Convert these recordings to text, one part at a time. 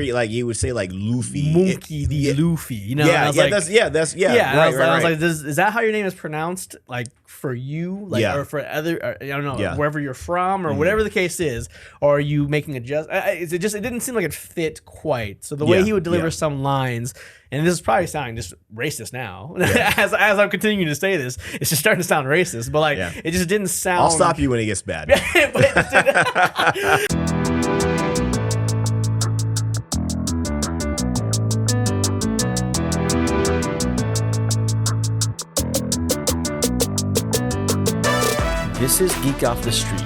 like you would say like Luffy. Monkey D. Luffy. You know? Yeah, I was yeah, like, that's I right. was like, is that how your name is pronounced? Like for you, like or for other, or, I don't know, wherever you're from, or whatever the case is, or are you making a it didn't seem like it fit quite. So the way he would deliver some lines, and this is probably sounding just racist now, as I'm continuing to say this, it's just starting to sound racist. But like, it just didn't sound. I'll stop you when it gets bad. This is Geek Off The Street,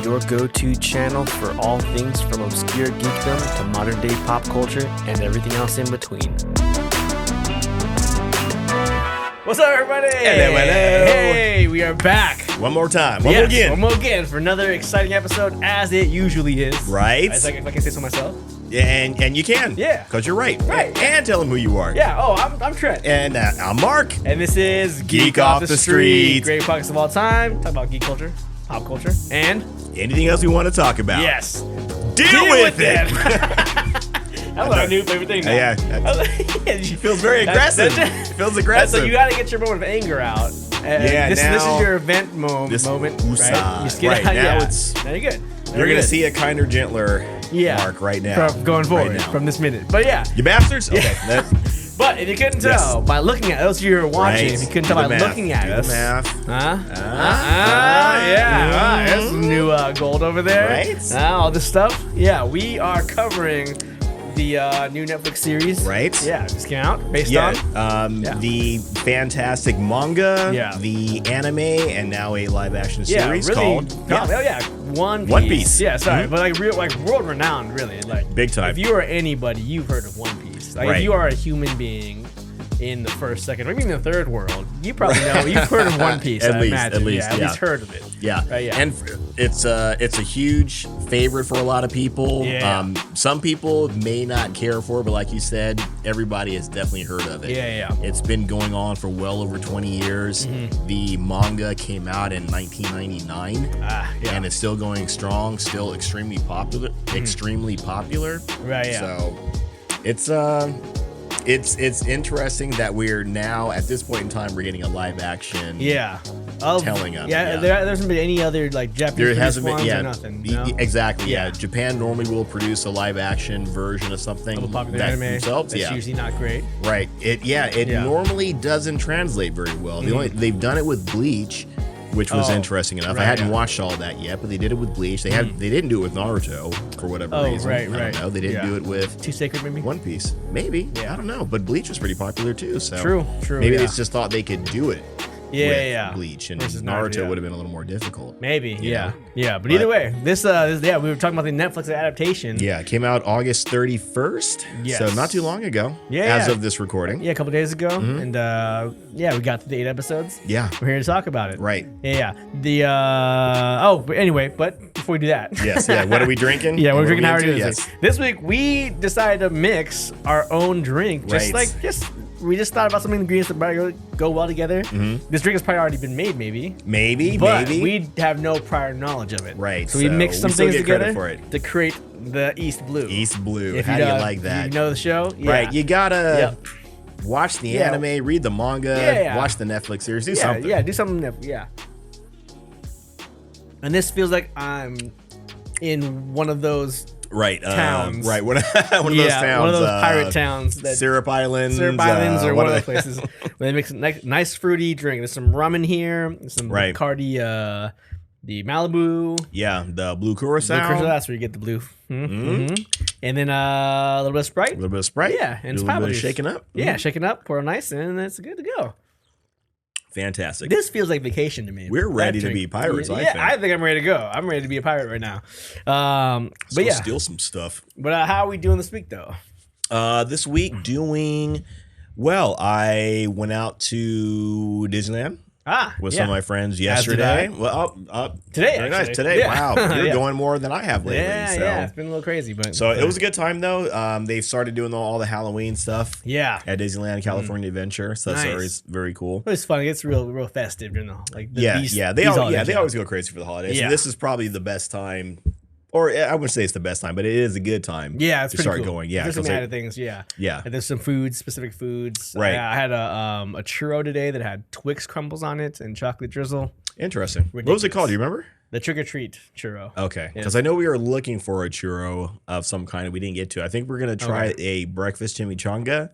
your go-to channel for all things from obscure geekdom to modern-day pop culture and everything else in between. What's up, everybody? Hello. Hey, we are back. One more time. One more again for another exciting episode, as it usually is. Right. If I can say so myself. And you can. Yeah. Because you're right. Right. And tell them who you are. Yeah. Oh, I'm Trent. And I'm Mark. And this is Geek Off The Street. Great podcast of all time. Talk about geek culture, pop culture, and anything else we want to talk about. yes. Deal with it. That's our new favorite thing now. Yeah. She feels very aggressive. Feels aggressive. So you got to get your moment of anger out. This is your event moment. Right? Right now it's. Now you're good. You're going to see a kinder, gentler Mark right now. From going forward from this minute. But yeah. You bastards? Okay. But if you couldn't tell by looking at those of you who are watching, if you couldn't tell by looking at us. Math. There's some new gold over there. Right. All this stuff. Yeah, we are covering the new Netflix series. Right. Yeah, just came out based on. The fantastic manga, the anime, and now a live action series called One Piece. One Piece. Yeah, sorry, but like world renowned, really, like big time. If you are anybody, you've heard of One Piece. Like if you are a human being in the first, second, or even the third world, you probably know you've heard of One Piece. At least heard of it. Yeah, right, yeah. And it's a huge favorite for a lot of people. Yeah. Some people may not care for it, but like you said, everybody has definitely heard of it. Yeah. It's been going on for well over 20 years. The manga came out in 1999, and it's still going strong. Still extremely popular. Right. Yeah. So it's interesting that we're now at this point in time we're getting a live action. Telling of it. There hasn't been any other like Japanese. There hasn't been. Or nothing. No? Exactly. Yeah. Japan normally will produce a live action version of something of a popular that anime themselves. That's usually not great. Right. It normally doesn't translate very well. They've done it with Bleach, which was interesting enough. I hadn't watched all that yet, but they did it with Bleach. They didn't do it with Naruto for whatever reason. Right. I don't know. They didn't do it with Too Sacred, maybe. One Piece. Maybe. I don't know. But Bleach was pretty popular too. So True. Maybe they just thought they could do it. Bleach and versus Naruto would have been a little more difficult. Maybe. But either way, this we were talking about the Netflix adaptation. Yeah, it came out August 31st. Yes. So not too long ago. As of this recording. Yeah, a couple days ago. And we got to the 8 episodes. Yeah. We're here to talk about it. Right. Yeah. But anyway, before we do that. Yes, yeah. What are we drinking? We're drinking how this week we decided to mix our own drink. We just thought about some ingredients that probably go well together. This drink has probably already been made, maybe. But we have no prior knowledge of it. Right. So we mixed some things together for it. to create the East Blue. East Blue. How do you like that? You know the show? Yeah. Right. You gotta watch the anime, read the manga, watch the Netflix series, do something. Yeah, do something. Yeah. And this feels like I'm in one of those towns. Right. One of those towns. One of those pirate towns. Syrup Islands. Or one of those places where they make some nice fruity drink. There's some rum in here. There's some Bacardi, the Malibu. Yeah, the blue curacao. That's where you get the blue. And then a little bit of Sprite. Yeah, and a little bit of shaking up. Yeah, shaking up, pour it nice, and it's good to go. Fantastic. This feels like vacation to me. We're ready to be pirates, I think. I think I'm ready to go. I'm ready to be a pirate right now. Let's steal some stuff. But how are we doing this week, though? This week, doing well. I went out to Disneyland. With some of my friends yesterday. Today, very nice. Today, wow, you're going more than I have lately. Yeah, it's been a little crazy, but it was a good time though. They've started doing all the Halloween stuff. At Disneyland California Adventure, so that's always very cool. It's fun. It's real festive, you know. Like they always go crazy for the holidays. So this is probably the best time Or I wouldn't say it's the best time, but it is a good time. Yeah, it's to pretty start cool. going. Yeah, there's some added things. Yeah, And there's some foods, specific foods. Right. I had a churro today that had Twix crumbles on it and chocolate drizzle. Interesting. Ridiculous. What was it called? Do you remember? The Trick or Treat churro. Okay, because I know we were looking for a churro of some kind and we didn't get to. I think we're gonna try a breakfast chimichanga.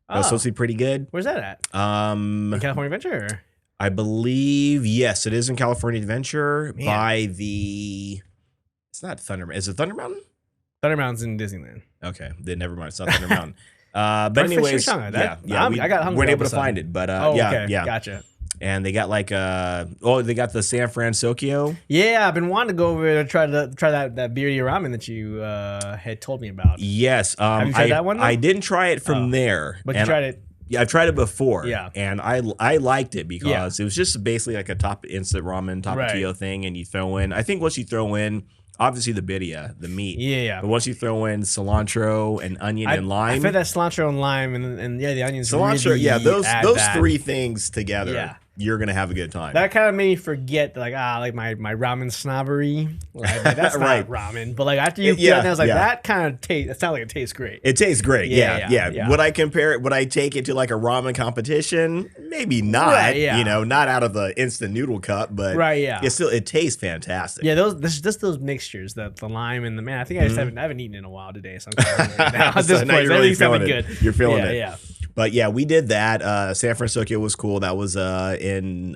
That's supposed to be pretty good. Where's that at? In California Adventure? Or? I believe yes, it is in California Adventure by the. It's not Thunder. Is it Thunder Mountain? Thunder Mountain's in Disneyland. Okay, then never mind. It's not Thunder Mountain. But anyways, I got hungry. Weren't able to find it, but okay. yeah, Gotcha. And they got like they got the San Francisco. Yeah, I've been wanting to go over there to try that birria ramen that you had told me about. Yes, have you tried that one? Though? I didn't try it from there, but you tried it. Yeah, I've tried it before. Yeah, and I liked it because it was just basically like a instant ramen tapatio thing, and you throw in. I think once you throw in. Obviously the birria, the meat. Yeah. But once you throw in cilantro and onion and lime. I fed that cilantro and lime and the onions. Cilantro, really those three things together, you're gonna have a good time. That kind of made me forget my ramen snobbery. Like, that's not ramen, but like after you get it, I was like that kind of taste. It sounds like it tastes great. It tastes great. Yeah. Would I compare it? Would I take it to like a ramen competition? Maybe not. Right, yeah. You know, not out of the instant noodle cup, but it tastes fantastic. Yeah, those mixtures, the lime and the I think I haven't eaten in a while today, so I'm kind of now at this point. You're really feeling good. You're feeling it. Yeah. But yeah, we did that. San Francisco was cool. That was in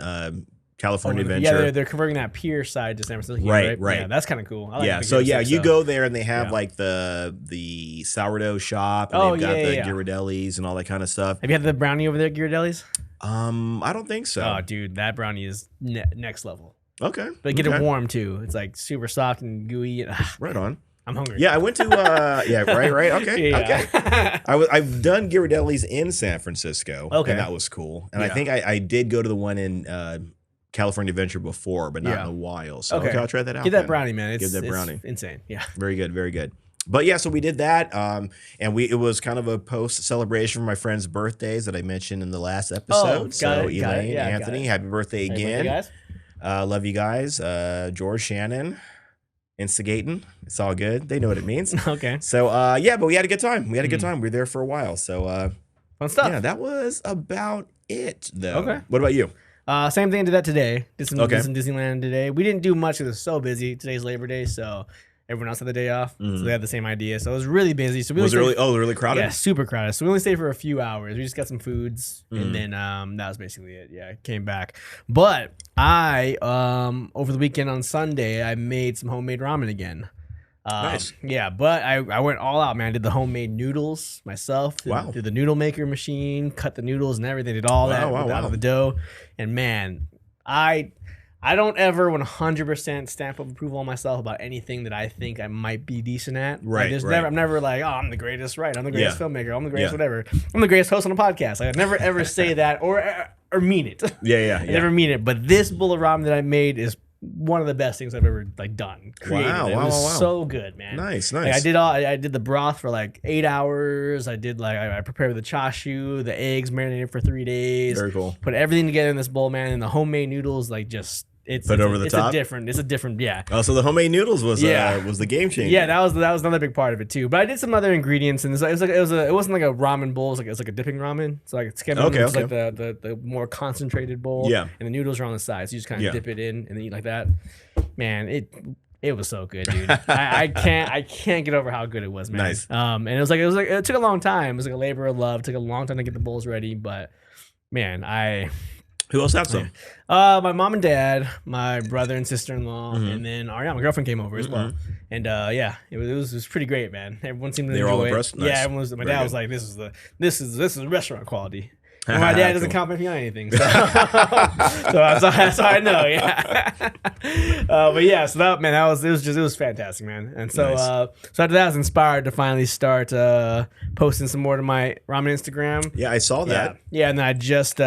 California Adventure. Yeah, they're converting that pier side to San Francisco. Right. Yeah, that's kind of cool. I like you go there and they have like the sourdough shop. And they've got the Ghirardellis and all that kind of stuff. Have you had the brownie over there, Ghirardellis? I don't think so. Oh, dude, that brownie is next level. Okay. But get it warm too. It's like super soft and gooey. Right on. I'm hungry. Yeah, I went to right. Okay. Okay. I've done Ghirardellis in San Francisco. Okay. And that was cool. And I think I did go to the one in California Adventure before, but not in a while. So I'll try that out. Get that brownie, man. Get that brownie. It's insane. Yeah. Very good. Very good. But yeah, so we did that, and it was kind of a post celebration for my friends' birthdays that I mentioned in the last episode. Elaine, Anthony, happy birthday again! Happy birthday, guys. Love you guys. George, Shannon, instigating. It's all good. They know what it means. Okay. So but we had a good time. We were there for a while. So fun stuff. Yeah, that was about it, though. Okay. What about you? Same thing. Did that today. Did some Disneyland today. We didn't do much because it was so busy. Today's Labor Day, so. Everyone else had the day off, so they had the same idea. So it was really busy. So was it really crowded? Yeah, super crowded. So we only stayed for a few hours. We just got some foods, and then that was basically it. Yeah, I came back. But I over the weekend on Sunday, I made some homemade ramen again. Nice. Yeah, but I went all out, man. I did the homemade noodles myself. Did the noodle maker machine, cut the noodles and everything. Did all that out of the dough. And man, I don't ever 100% stamp of approval on myself about anything that I think I might be decent at. Right. I'm never like, oh, I'm the greatest. Right. I'm the greatest filmmaker. I'm the greatest whatever. I'm the greatest host on a podcast. Like, I never ever say that or mean it. I never mean it. But this bowl of ramen that I made is one of the best things I've ever done. Created. It was so good, man. Nice. Like, I did the broth for like 8 hours. I did I prepared the chashu, the eggs marinated for 3 days. Very cool. Put everything together in this bowl, man, and the homemade noodles it's top. It's a different. Oh, so the homemade noodles was the game changer. Yeah, that was another big part of it too. But I did some other ingredients, and it wasn't like a ramen bowl. It was like a dipping ramen. So like it's kind of like the more concentrated bowl. Yeah, and the noodles are on the side, so you just kind of dip it in and then eat like that. Man, it was so good, dude. I can't get over how good it was, man. Nice. And it took a long time. It was like a labor of love. It took a long time to get the bowls ready, but man, Who else had some? My mom and dad, my brother and sister-in-law, and then Ariana, my girlfriend, came over as well. And it was pretty great, man. Everyone seemed to enjoy it. They were all impressed. Nice. Yeah, everyone was. My dad was like, "This is restaurant quality." And my dad doesn't compliment me on anything, so that's how I know. Yeah, but yeah, so it was fantastic, man. And so so after that, I was inspired to finally start posting some more to my ramen Instagram. Yeah, I saw that. Yeah, and then I just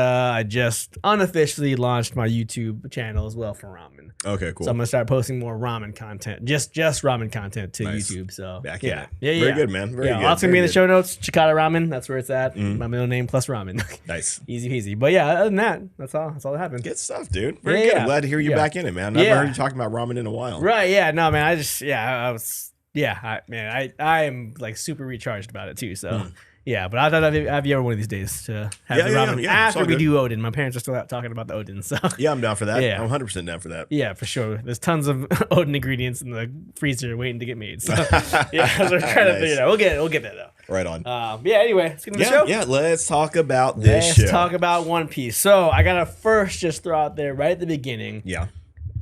unofficially launched my YouTube channel as well for ramen. Okay, cool. So I'm gonna start posting more ramen content, just ramen content to YouTube. So yeah, very good, man. Very good. Lots gonna be in the show notes. Chikata Ramen, that's where it's at. My middle name plus ramen. Nice. Easy peasy. But yeah, other than that, that's all that happened. Good stuff, dude. Very good. I'm glad to hear you back in it, man. I haven't heard you talking about ramen in a while. Right, yeah. No, man, I am like super recharged about it too, so... Yeah, but I thought I'd have you ever one of these days to have the ramen after we do Odin. My parents are still out talking about the Odin, so yeah, I'm down for that. Yeah. I'm 100% down for that. Yeah, for sure. There's tons of Odin ingredients in the freezer waiting to get made. So yeah, so we're trying to figure it out. We'll get there though. Right on. Yeah. Anyway, let's get into the show. Yeah, let's talk about this show. Let's talk about One Piece. So I gotta first just throw out there right at the beginning. Yeah.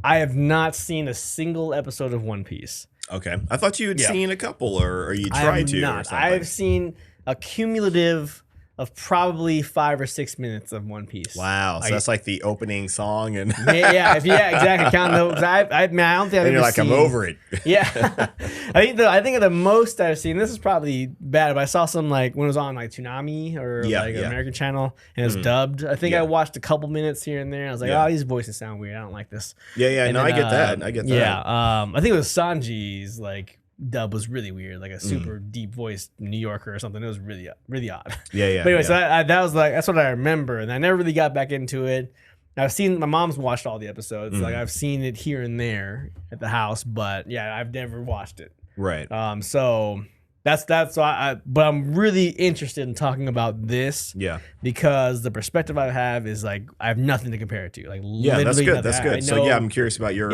I have not seen a single episode of One Piece. Okay, I thought you had seen a couple, or you tried to. Not. I've seen a cumulative of probably 5 or 6 minutes of One Piece. Wow, so that's like the opening song, and yeah, exactly. Count those. I don't think I've ever like, seen. I'm over it. Yeah, I think of the most I've seen. This is probably bad, but I saw some like when it was on like Toonami or an American channel and it was dubbed. I think I watched a couple minutes here and there. And I was like, oh, these voices sound weird. I don't like this. Yeah. And then, I get that. I get that. Yeah. I think it was Sanji's like dub was really weird, like a super deep voiced New Yorker or something. It was really odd. Yeah. But anyway, so that was like that's what I remember, and I never really got back into it. I've seen my mom's watched all the episodes. Like I've seen it here and there at the house, but yeah, I've never watched it. Right. So that's why. But I'm really interested in talking about this. Yeah. Because the perspective I have is like I have nothing to compare it to. Like that's good. That's good. So I'm curious about your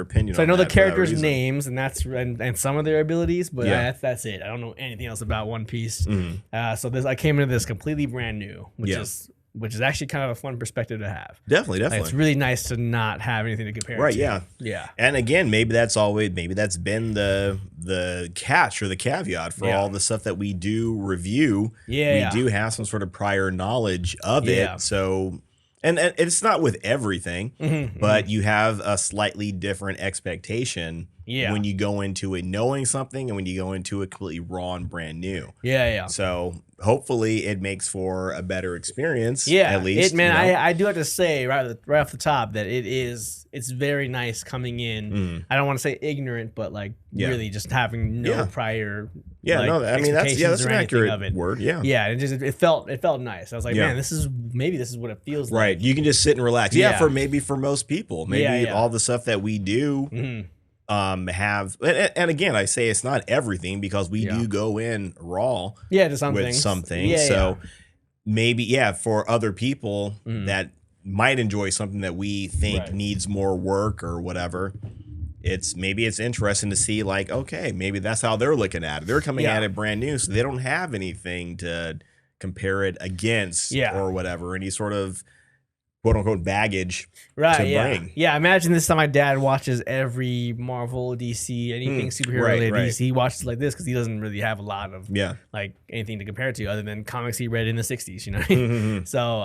opinion. So I know the characters' names and some of their abilities, but that's it. I don't know anything else about One Piece. So I came into this completely brand new, which is actually kind of a fun perspective to have. Definitely. Like, it's really nice to not have anything to compare right, to. Yeah. And again, maybe that's been the catch or the caveat for all the stuff that we do review. We do have some sort of prior knowledge of it. So and it's not with everything, but you have a slightly different expectation when you go into it knowing something and when you go into it completely raw and brand new. Yeah. So hopefully it makes for a better experience. At least. I do have to say right off the top that it's very nice coming in. I don't want to say ignorant, but like really just having no prior. Yeah, like, no, I mean that's an accurate word. Yeah, it felt nice. I was like, man, this is what it feels like. Right, you can just sit and relax. Yeah, for most people, maybe all the stuff that we do. Have and again I say it's not everything because we do go in raw to some with things. something so maybe for other people that might enjoy something that we think needs more work or whatever, it's interesting to see like, okay, maybe that's how they're looking at it. They're coming at it brand new, so they don't have anything to compare it against or whatever, any sort of quote unquote baggage to bring. Yeah, imagine this time my dad watches every Marvel, DC, anything superhero related DC. He watches like this because he doesn't really have a lot of like anything to compare it to other than comics he read in the 60s, you know? So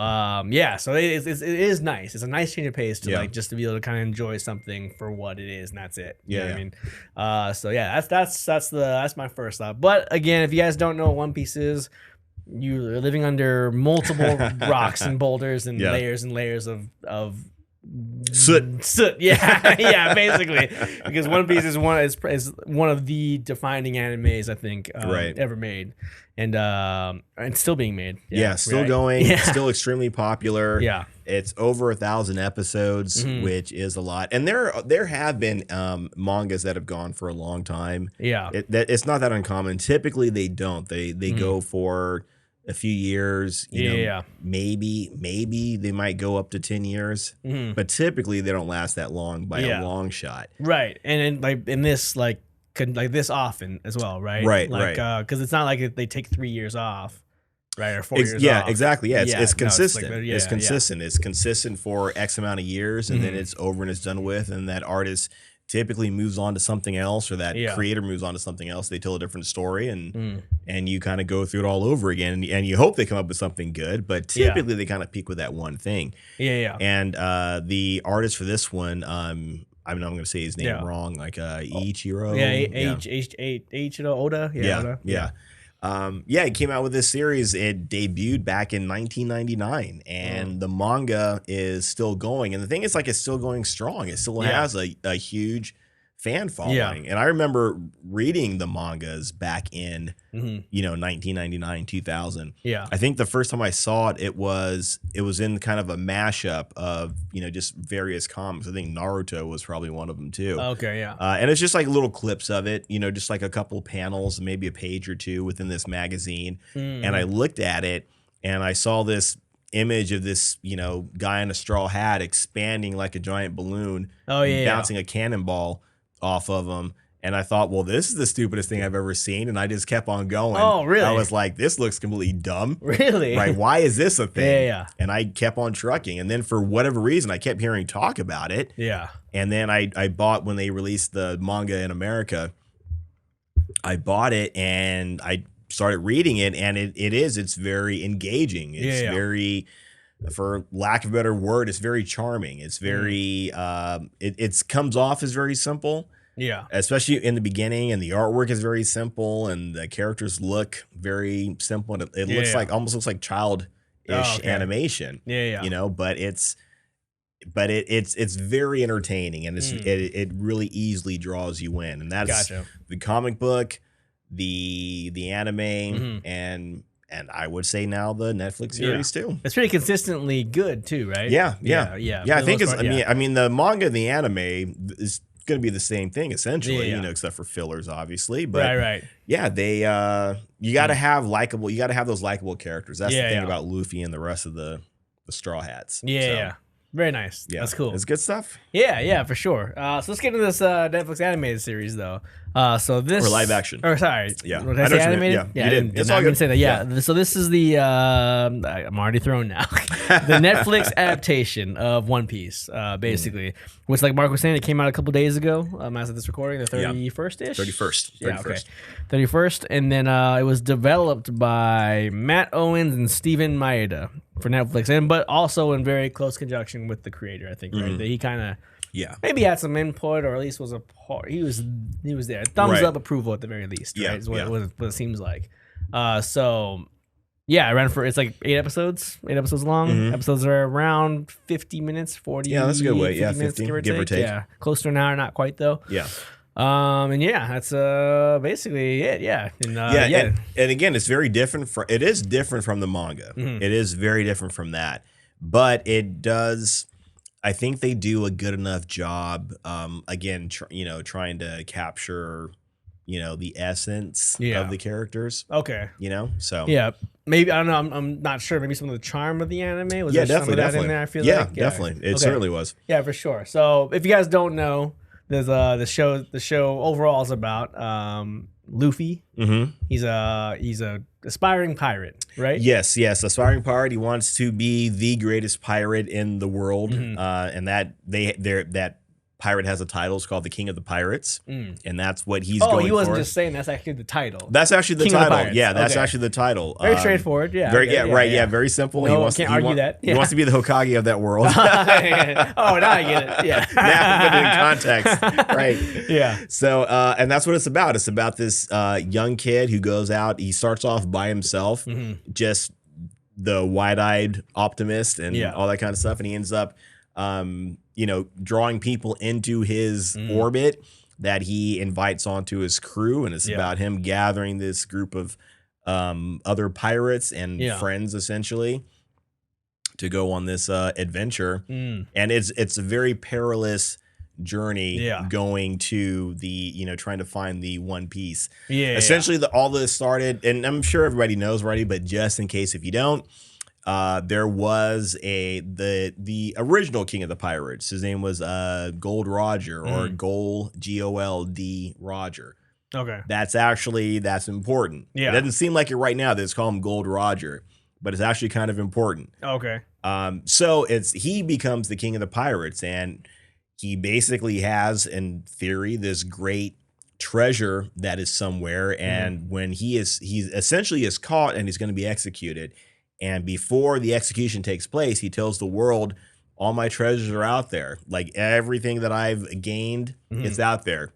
so it is nice. It's a nice change of pace to like just to be able to kind of enjoy something for what it is, and that's it. You know what I mean? That's my first thought. But again, if you guys don't know what One Piece is, you're living under multiple rocks and boulders and layers of soot. Yeah, basically, because One Piece is one of the defining animes I think ever made, and still being made. Still going, still extremely popular. Yeah, it's over 1,000 episodes, which is a lot. And there have been mangas that have gone for a long time. Yeah, it's not that uncommon. Typically, they don't. They go for a few years, you know, maybe they might go up to 10 years, but typically they don't last that long by a long shot. Right. And like in this, like this often as well, right? Right. Because it's not like they take 3 years off, right? Or 4 years off. Yeah, exactly. Yeah, it's consistent. It's like, it's consistent. It's consistent for X amount of years, and then it's over and it's done with, and that artist typically moves on to something else, or that creator moves on to something else. They tell a different story, and you kind of go through it all over again, and you hope they come up with something good, but typically they kind of peak with that one thing. And the artist for this one, I'm going to say his name wrong, like Ichiro. Ichiro Oda. Oda. He came out with this series. It debuted back in 1999, and the manga is still going. And the thing is, like, it's still going strong. It still has a huge fan following. And I remember reading the mangas back in, 1999, 2000. Yeah. I think the first time I saw it, it was in kind of a mashup of, just various comics. I think Naruto was probably one of them too. Okay, yeah. And it's just like little clips of it, just like a couple panels, maybe a page or two within this magazine. And I looked at it and I saw this image of this, guy in a straw hat expanding like a giant balloon, bouncing a cannonball off of him. And I thought, well, this is the stupidest thing I've ever seen. And I just kept on going. Oh, really? I was like, this looks completely dumb. Really? Right? Why is this a thing? Yeah. And I kept on trucking. And then for whatever reason, I kept hearing talk about it. Yeah. And then I bought, when they released the manga in America, I bought it and I started reading it. And it's very engaging. It's very, for lack of a better word, it's very charming. It's very, it comes off as very simple. Yeah. Especially in the beginning, and the artwork is very simple, and the characters look very simple. And it looks like, almost looks like childish animation. Yeah. But it's very entertaining, and it really easily draws you in. And that's the comic book, the anime, and I would say now the Netflix series too. It's pretty consistently good too, right? Yeah. I think it's. I mean, the manga and the anime is going to be the same thing essentially, except for fillers, obviously. But right. Yeah, they you got to have likable. You got to have those likable characters. That's the thing about Luffy and the rest of the Straw Hats. Yeah. Very nice. Yeah, that's cool. It's good stuff. Yeah, for sure. So let's get into this Netflix animated series, though. So this or live action. Or sorry, yeah. Did I say animated? Yeah, you did. It's all good. Say that. Yeah. So this is the I'm already thrown now. The Netflix adaptation of One Piece, basically, which, like Mark was saying, it came out a couple days ago. As of this recording, the 31st ish. 31st. Yeah. Okay. 31st, and then it was developed by Matt Owens and Steven Maeda for Netflix, but also in very close conjunction with the creator, I think, right? That he kind of maybe had some input, or at least was a part. He was there. Thumbs up approval at the very least, right? Is what it seems like. So I ran for, it's like 8 episodes long. Episodes are around 50 minutes, 40. Yeah, that's a good way. Yeah, 50 minutes, give or take. Yeah, close to an hour, not quite though. Yeah. And that's basically it. Yeah. And again, it's very different. It is different from the manga. It is very different from that, but it does. I think they do a good enough job. Again, trying to capture, the essence of the characters. Okay. So maybe, I don't know. I'm not sure. Maybe some of the charm of the anime was. Yeah, there definitely. Some of that in there, I feel like. Yeah, definitely. It certainly was. Yeah, for sure. So if you guys don't know, there's the show overall is about Luffy. He's a aspiring pirate, right? Yes, aspiring pirate. He wants to be the greatest pirate in the world, and that pirate has a title. It's called the King of the Pirates, and that's what he's going for. Oh, he wasn't just saying that's actually the title. That's actually the King title. Yeah, that's actually the title. Very straightfortard. Yeah. Very simple. No, can't argue that. He wants to be the Hokage of that world. Oh, now I get it. Yeah. Now put it in context. Right. Yeah. So, and that's what it's about. It's about this young kid who goes out. He starts off by himself, just the wide-eyed optimist and all that kind of stuff, and he ends up drawing people into his orbit that he invites onto his crew, and it's about him gathering this group of other pirates and friends, essentially, to go on this adventure. And it's a very perilous journey going to the trying to find the One Piece. Essentially, all this started, and I'm sure everybody knows already, but just in case if you don't. There was the original King of the Pirates. His name was Gold Roger, or Gold Roger. Okay. That's important. Yeah. It doesn't seem like it right now. They just call him Gold Roger, but it's actually kind of important. Okay. So he becomes the King of the Pirates, and he basically has, in theory, this great treasure that is somewhere, and when he essentially is caught and he's going to be executed. And before the execution takes place, he tells the world, all my treasures are out there. Like, everything that I've gained, it's out there.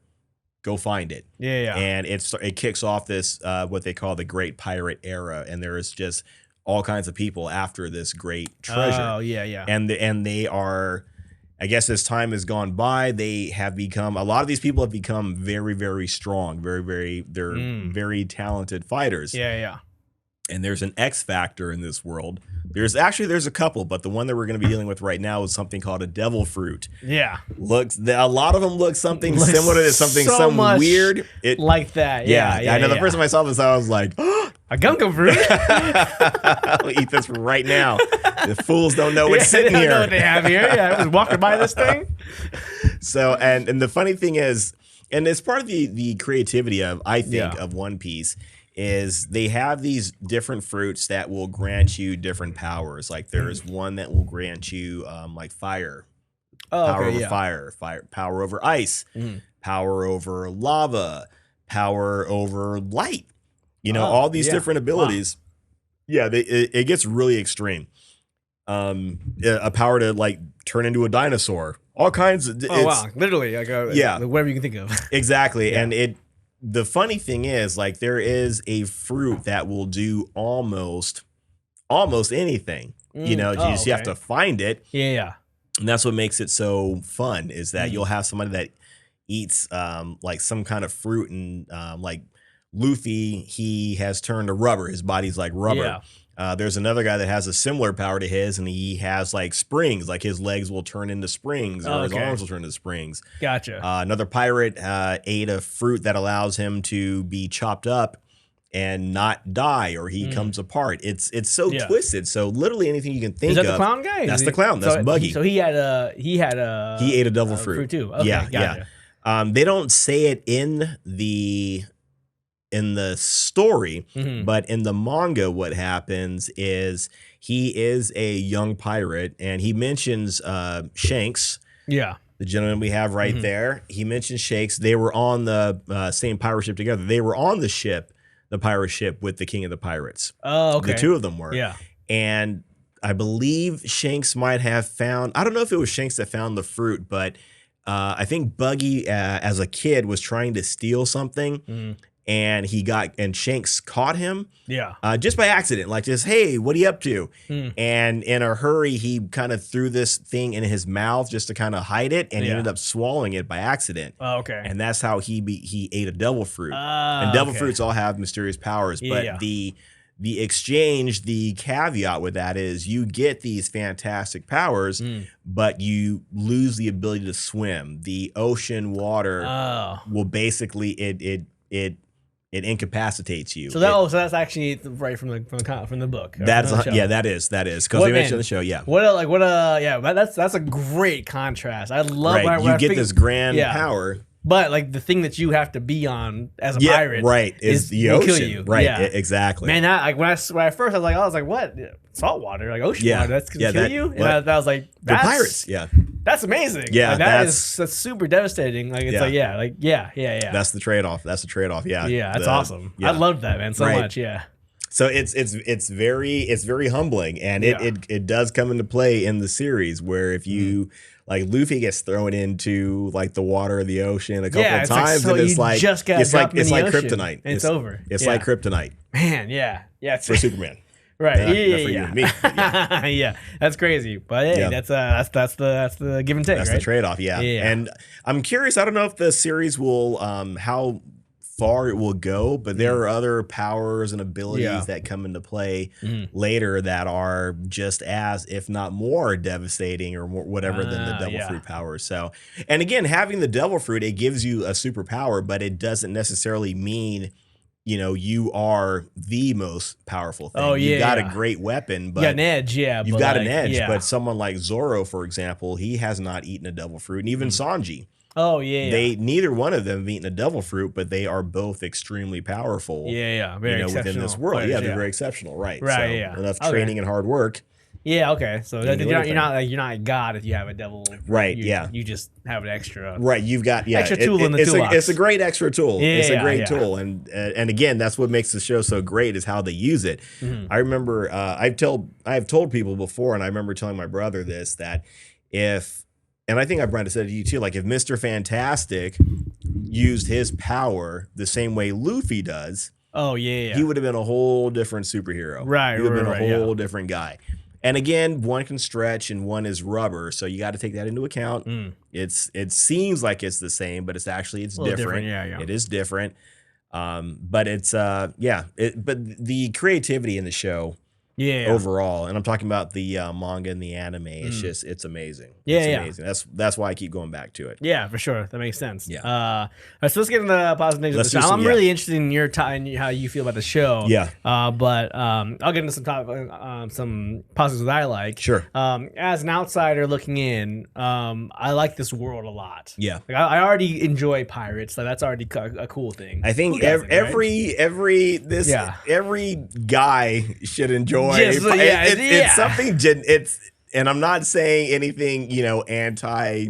Go find it. Yeah. And it kicks off this, what they call the Great Pirate Era. And there is just all kinds of people after this great treasure. Oh, yeah. And they are, I guess as time has gone by, they have become, a lot of these people have become very, very strong, they're very talented fighters. Yeah. And there's an X factor in this world. There's a couple, but the one that we're going to be dealing with right now is something called a devil fruit. Yeah. A lot of them look something similar to this, some weird. Like that. Yeah. I know the first time I saw this, I was like, oh, a gunko fruit. I'll eat this right now. The fools don't know what's sitting here. They don't know what they have here. Yeah, I was walking by this thing. So, and the funny thing is, and it's part of the creativity of, I think, of One Piece, is they have these different fruits that will grant you different powers. Like there's one that will grant you like fire, power over fire, power over ice, power over lava, power over light. You know, all these different abilities. Wow. Yeah, it gets really extreme. A power to like turn into a dinosaur. All kinds of. Wow, literally, like whatever you can think of. Exactly, and the funny thing is, like, there is a fruit that will do almost anything. You know, you just have to find it. Yeah. And that's what makes it so fun, is that you'll have somebody that eats like some kind of fruit, and like Luffy, he has turned to rubber. His body's like rubber. Yeah. There's another guy that has a similar power to his, and he has like springs, like his legs will turn into springs, or his arms will turn into springs. Gotcha. Another pirate ate a fruit that allows him to be chopped up and not die, or he comes apart. It's so twisted. So literally anything you can think of. Is that the clown guy? That's the clown. That's Buggy. So he ate a devil fruit too. Okay, gotcha. They don't say it in the story, but in the manga, what happens is he is a young pirate, and he mentions Shanks. Yeah. The gentleman we have right there. He mentions Shanks. They were on the same pirate ship together. They were on the pirate ship with the King of the Pirates. Oh, okay. The two of them were. Yeah. And I believe Shanks might have found, I don't know if it was Shanks that found the fruit, but I think Buggy, as a kid, was trying to steal something. And Shanks caught him, just by accident, like just, hey, what are you up to? And in a hurry, he kind of threw this thing in his mouth just to kind of hide it, and he ended up swallowing it by accident. Oh, okay. And that's how he ate a devil fruit. And devil fruits all have mysterious powers, but the exchange, the caveat with that is you get these fantastic powers, but you lose the ability to swim. The ocean water will basically it incapacitates you. So that's actually right from the book. That is because they mentioned the show. That's a great contrast. I love you get this grand power. But like the thing that you have to be on as a pirate, is the ocean. Kill you. Right, exactly. Man, when I first I was like, what? Salt water, like ocean water, that's gonna kill you. And I was like, they're pirates. Yeah, that's amazing. Yeah, like, that's super devastating. Like it's yeah. That's the trade off. Yeah, that's awesome. I loved that, man, so much. Yeah. So it's very humbling, and it does come into play in the series where if you. Like Luffy gets thrown into like the water of the ocean a couple of times, and it's like kryptonite. It's over. It's like kryptonite. Man, yeah. For Superman, right? Me. Yeah, that's crazy. But hey, that's the give and take. That's right? the trade off. Yeah. And I'm curious. I don't know if the series will how far it will go, but there are other powers and abilities that come into play later that are just as, if not more, devastating or more whatever than the devil fruit powers. So, and again, having the devil fruit, it gives you a superpower, but it doesn't necessarily mean you are the most powerful thing. You've got a great weapon, but you got an edge. Yeah, you've got an edge. But someone like Zoro, for example, he has not eaten a devil fruit, and even Sanji. Oh yeah, they neither one of them have eaten a devil fruit, but they are both extremely powerful. Yeah, very within this world. Players, they're very exceptional, right? Right. So enough training and hard work. Yeah. Okay. So you're not God if you have a devil. Right. You just have an extra. Right. You've got extra tool in the toolbox. It's a great extra tool. It's a great tool, and again, that's what makes the show so great is how they use it. I remember I've told people before, and I remember telling my brother this that and I think I might have said it to you too, like if Mr. Fantastic used his power the same way Luffy does, he would have been a whole different superhero. Right. He would have been a whole different guy. And again, one can stretch and one is rubber, so you got to take that into account. It seems like it's the same, but it's different. Yeah. It is different. But it's but the creativity in the show overall, and I'm talking about the manga and the anime, it's amazing. It's amazing. That's why I keep going back to it. Yeah, for sure. That makes sense. Yeah. So let's get into the positive things of the show. I'm really interested in your time, how you feel about the show. Yeah. But I'll get into some positives that I like. Sure. As an outsider looking in, I like this world a lot. Yeah. Like, I already enjoy pirates. Like, that's already a cool thing. I think every guy should enjoy. It's something. And I'm not saying anything, anti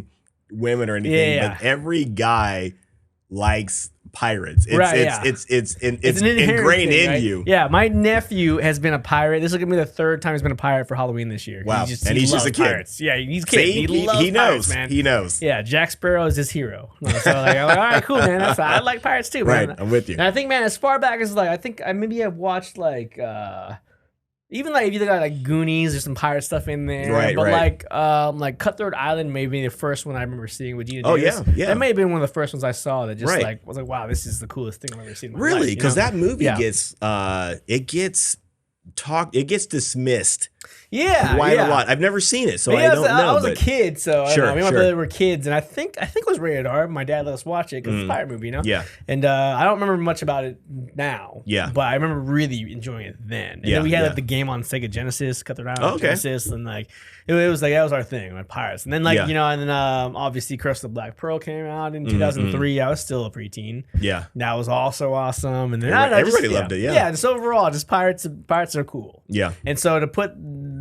women or anything, but every guy likes pirates. It's ingrained in you. Yeah, my nephew has been a pirate. This is gonna be the third time he's been a pirate for Halloween this year. Wow, he's just a kid. Pirates. Yeah, he's a kid. He knows, pirates, man. He knows. Yeah, Jack Sparrow is his hero. So I'm like, all right, cool, man. I like pirates too, man. Right, I'm with you. And I think, man, as far back as I think maybe I've watched even if you got like Goonies, there's some pirate stuff in there. Right, but like Cutthroat Island, maybe the first one I remember seeing with Gina Davis. Oh yeah. That may have been one of the first ones I saw that just was like, wow, this is the coolest thing I've ever seen in my life. Really? Because that movie it gets dismissed. Quite a lot. I've never seen it, so I don't know. I was a kid, so sure, I don't know. Me and my brother were kids, and I think it was rated R. My dad let us watch it because it's a pirate movie, Yeah. And I don't remember much about it now. Yeah. But I remember really enjoying it then. And then we had the game on Sega Genesis, Cutthroat Island Genesis, and it was like that was our thing, like pirates. And then and then obviously Curse of the Black Pearl came out in 2003. I was still a preteen. Yeah. That was also awesome. And then everybody loved it. Yeah. Just overall, just pirates are cool. Yeah. And so to put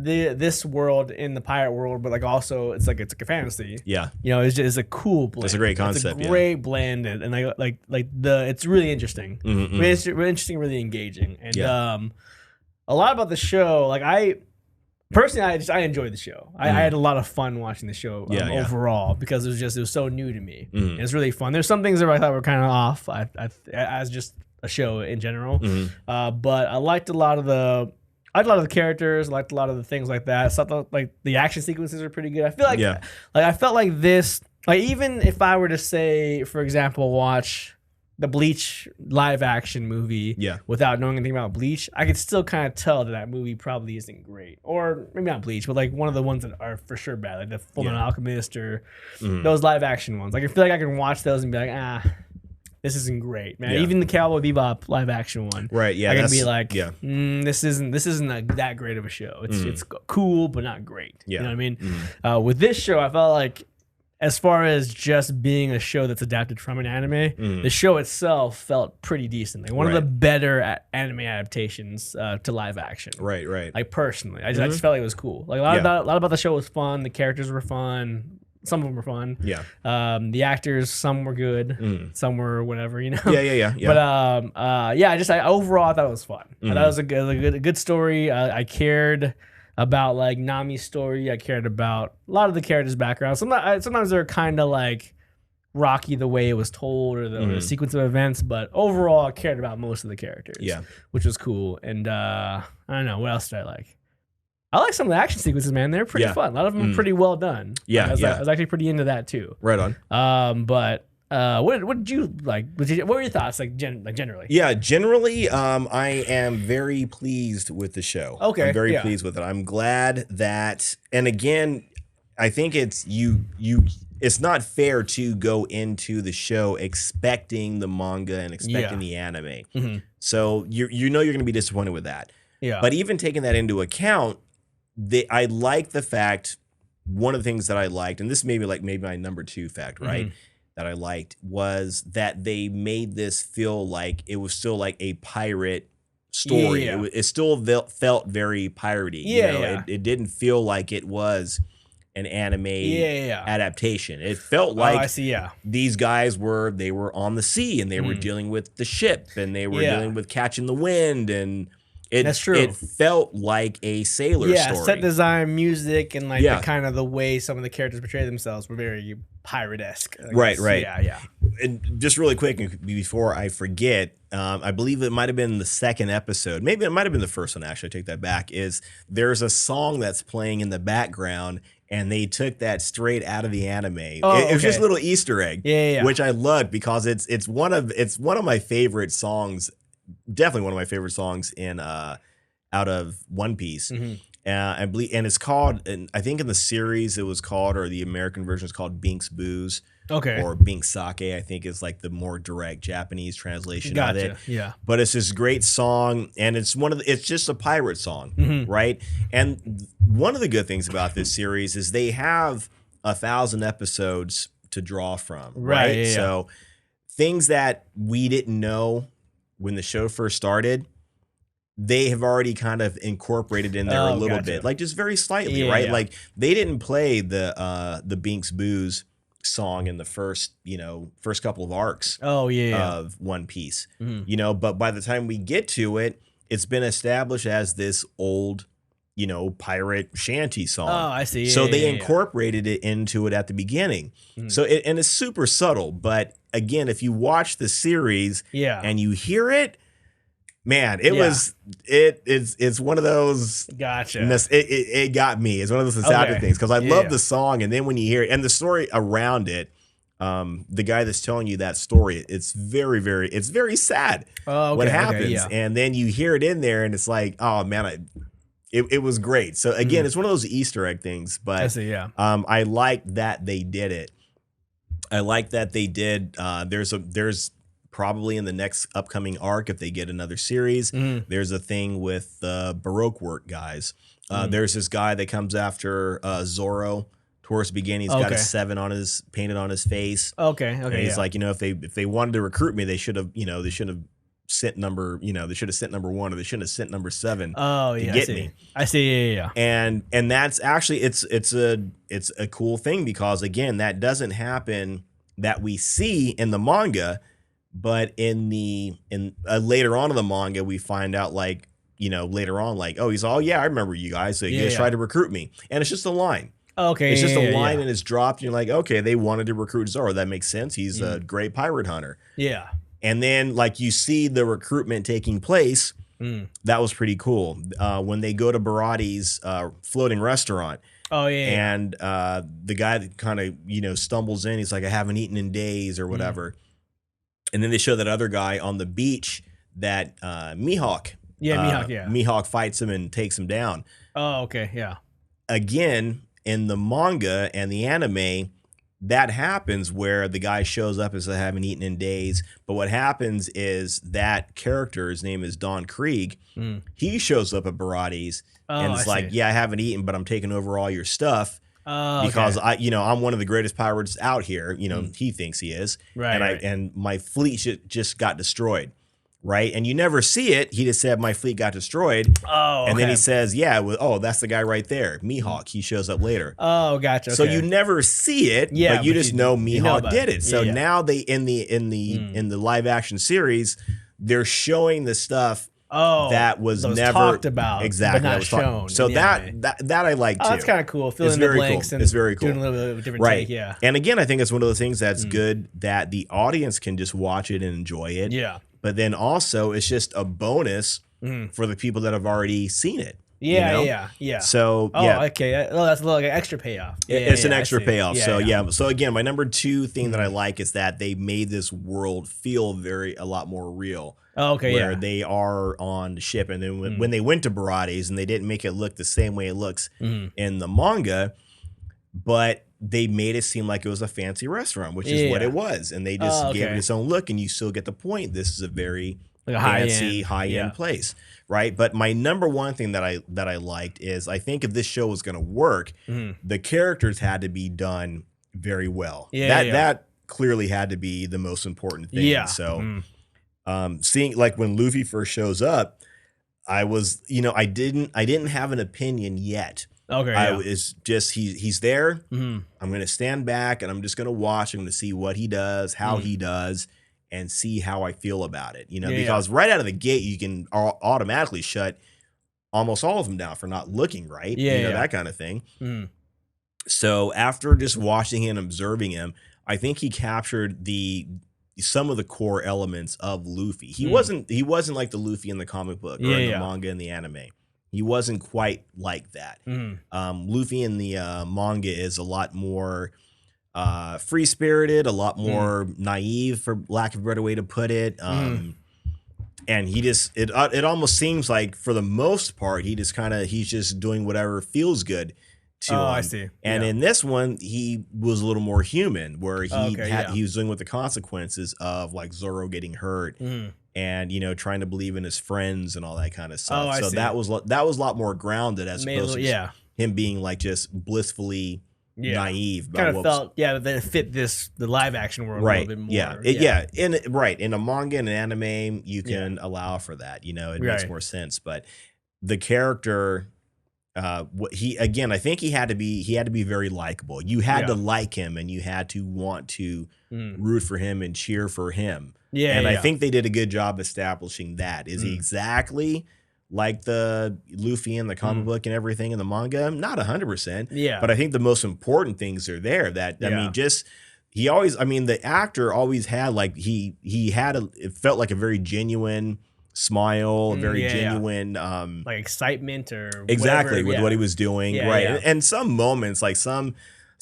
this world in the pirate world, but also it's like a fantasy. Yeah. It's a cool blend. It's a great concept. It's a great blend, and it's really interesting. Mm-hmm. It's really interesting, really engaging, and a lot about the show. Like I personally, I enjoyed the show. I had a lot of fun watching the show overall because it was so new to me. And it's really fun. There's some things that I thought were kind of off. As just a show in general, but I liked a lot of the characters, liked a lot of the things like that. So I thought the action sequences are pretty good. I feel I felt like this, even if I were to say, for example, watch the Bleach live action movie without knowing anything about Bleach, I could still kind of tell that movie probably isn't great. Or maybe not Bleach, but one of the ones that are for sure bad, like the Fullmetal Alchemist or those live action ones. I feel like I can watch those and be like, this isn't great, man. Even the Cowboy Bebop live action one, right? Yeah, I can be like, this isn't that great of a show. It's cool, but not great. Yeah. You know what I mean? With this show, I felt like, as far as just being a show that's adapted from an anime, the show itself felt pretty decent. One of the better anime adaptations to live action. Right. Personally, I just felt like it was cool. A lot about the show was fun. The characters were fun. Some of them were fun. Yeah. The actors, some were good, some were whatever, Yeah. But overall I thought it was fun. I thought it was a good story. I cared about Nami's story. I cared about a lot of the characters' background. Sometimes they're kind of rocky the way it was told or the sequence of events, but overall I cared about most of the characters. Yeah. Which was cool. And I don't know, what else did I like? I like some of the action sequences, man. They're pretty fun. A lot of them are pretty well done. Yeah, I was actually pretty into that too. Right on. But what did you like? What were your thoughts, generally? Yeah, generally, I am very pleased with the show. Okay, I'm very pleased with it. I'm glad that, and again, I think it's it's not fair to go into the show expecting the manga and expecting the anime. So you're going to be disappointed with that. Yeah. But even taking that into account, I like the fact, one of the things that I liked, and this may be maybe my number 2 fact, right? That I liked was that they made this feel like it was still a pirate story. Yeah. It still felt very piratey. It didn't feel like it was an anime adaptation. It felt like these guys were on the sea and they were dealing with the ship and they were dealing with catching the wind, and that's true. It felt like a sailor story. Yeah, set design, music, and the kind of the way some of the characters portray themselves were very pirate-esque. Right. Yeah. and just really quick before I forget, I believe it might have been the second episode. Maybe it might have been the first one, actually. I take that back. Is there's a song that's playing in the background, and they took that straight out of the anime. Oh, it was just a little Easter egg, which I loved because it's one of my favorite songs, definitely one of my favorite songs in out of One Piece. I believe, and it's called, and I think in the series it was called, or the American version is called Binks Booze. Or Binks Sake, I think is like the more direct Japanese translation of it. Yeah. But it's this great song, and it's it's just a pirate song, right? And one of the good things about this series is they have 1,000 episodes to draw from, right? Yeah. So things that we didn't know when the show first started, they have already kind of incorporated in there a little bit, like just very slightly, right? Like they didn't play the Binks Booze song in the first couple of arcs of One Piece, but by the time we get to it, it's been established as this old, pirate shanty song. Oh, I see. So they incorporated it into it at the beginning. So and it's super subtle, but again, if you watch the series and you hear it, man, it's one of those. Gotcha. It got me. It's one of those nostalgic things because I love the song, and then when you hear it and the story around it, the guy that's telling you that story, it's very, very sad what happens, and then you hear it in there, and it's like, oh man, it was great. So again, it's one of those Easter egg things, but I see, I like that they did it. I like that they did. There's probably in the next upcoming arc, if they get another series, there's a thing with the Baroque work guys. There's this guy that comes after Zoro towards the beginning. He's got a 7 painted on his face. And he's like, if they wanted to recruit me, they should have sent number 1, or they shouldn't have sent number 7 to get me. I see. And that's actually it's a cool thing because again, that doesn't happen that we see in the manga. But in later on in the manga, we find out later on, he's all, I remember you guys. So you guys tried to recruit me. And it's just a line. It's just a line and it's dropped. And you're like, okay, they wanted to recruit Zoro. That makes sense. He's a great pirate hunter. Yeah. And then you see the recruitment taking place. That was pretty cool. When they go to Barati's floating restaurant. And the guy that kind of, stumbles in. He's like, I haven't eaten in days or whatever. And then they show that other guy on the beach that Mihawk. Mihawk fights him and takes him down. Again, in the manga and the anime, that happens where the guy shows up as I haven't eaten in days. But what happens is that character, his name is Don Krieg, he shows up at Barati's and it's like, I haven't eaten, but I'm taking over all your stuff. Because I'm one of the greatest pirates out here. He thinks he is, and my fleet just got destroyed, right? And you never see it. He just said my fleet got destroyed. And then he says, that's the guy right there, Mihawk. He shows up later. Gotcha. So you never see it, but you just know Mihawk did it. So now they in the live action series, they're showing the stuff. That was never talked about, exactly, but not shown. So that I like too. That's kind of cool. Filling the blanks and it's very cool. Doing a little bit of a different take. Yeah. And again, I think it's one of those things that's good that the audience can just watch it and enjoy it. Yeah. But then also, it's just a bonus for the people that have already seen it. Yeah. So okay. That's like an extra payoff. It's an extra payoff. So again, my number 2 thing that I like is that they made this world feel a lot more real. Where they are on the ship, and then when they went to Barati's, and they didn't make it look the same way it looks in the manga, but they made it seem like it was a fancy restaurant, which is what it was, and they just gave it its own look, and you still get the point. This is a very fancy, high-end place, right? But my number 1 thing that I liked is I think if this show was going to work, the characters had to be done very well. That clearly had to be the most important thing. So. Seeing when Luffy first shows up, I was, I didn't have an opinion yet. I was just, he's there. I'm going to stand back and I'm just going to watch. I'm going to see what he does, how he does, and see how I feel about it. Because right out of the gate, you can automatically shut almost all of them down for not looking right. That kind of thing. So after just watching him and observing him, I think he captured some of the core elements of Luffy. He wasn't like the Luffy in the comic book or in the manga and the anime. He wasn't quite like that. Luffy in the manga is a lot more free-spirited, a lot more naive, for lack of a better way to put it. And he just, it almost seems like for the most part, he's just doing whatever feels good to him. I see. And in this one, he was a little more human, where he was dealing with the consequences of like Zoro getting hurt and, you know, trying to believe in his friends and all that kind of stuff. So that was a lot more grounded as opposed to him being like just blissfully naive. Kind of felt that it fit the live action world a little bit more. In a manga and an anime, you can allow for that. You know, it makes more sense. But the character, I think he had to be very likable. You had to like him, and you had to want to root for him and cheer for him. I think they did a good job establishing that. Is he exactly like the Luffy in the comic book and everything in the manga? Not 100%. Yeah. But I think the most important things are there. That the actor always had like it felt like a very genuine smile, very genuine like excitement or exactly whatever, with what he was doing. And some moments, like some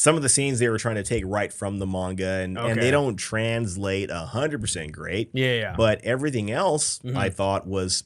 of the scenes they were trying to take right from the manga, and they don't translate 100% great. But everything else I thought was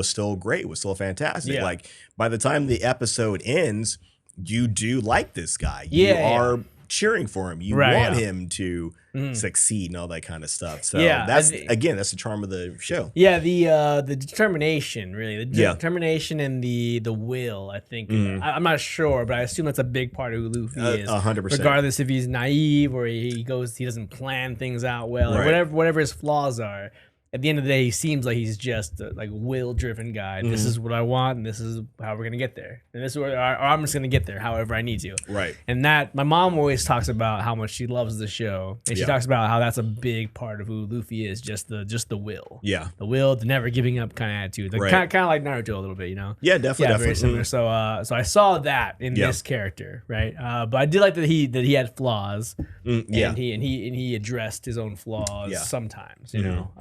still great, was still fantastic. Like by the time the episode ends, you do like this guy. You are cheering for him. You want him to succeed and all that kind of stuff. So that's the charm of the show. Yeah, the determination, really. The determination and the will, I think. I'm not sure, but I assume that's a big part of who Luffy is. 100%. Regardless if he's naive or he doesn't plan things out well, or whatever his flaws are. At the end of the day, he seems like he's just a will-driven guy. This is what I want, and this is how we're gonna get there. And this is where I'm just gonna get there, however I need to. Right. And that my mom always talks about how much she loves the show, and she talks about how that's a big part of who Luffy is, just the will. Yeah. The will, the never giving up kind of attitude, kind of like Naruto a little bit, you know. Yeah, definitely. Very similar. So I saw that in this character, right? But I did like that he had flaws, and he addressed his own flaws sometimes, you know.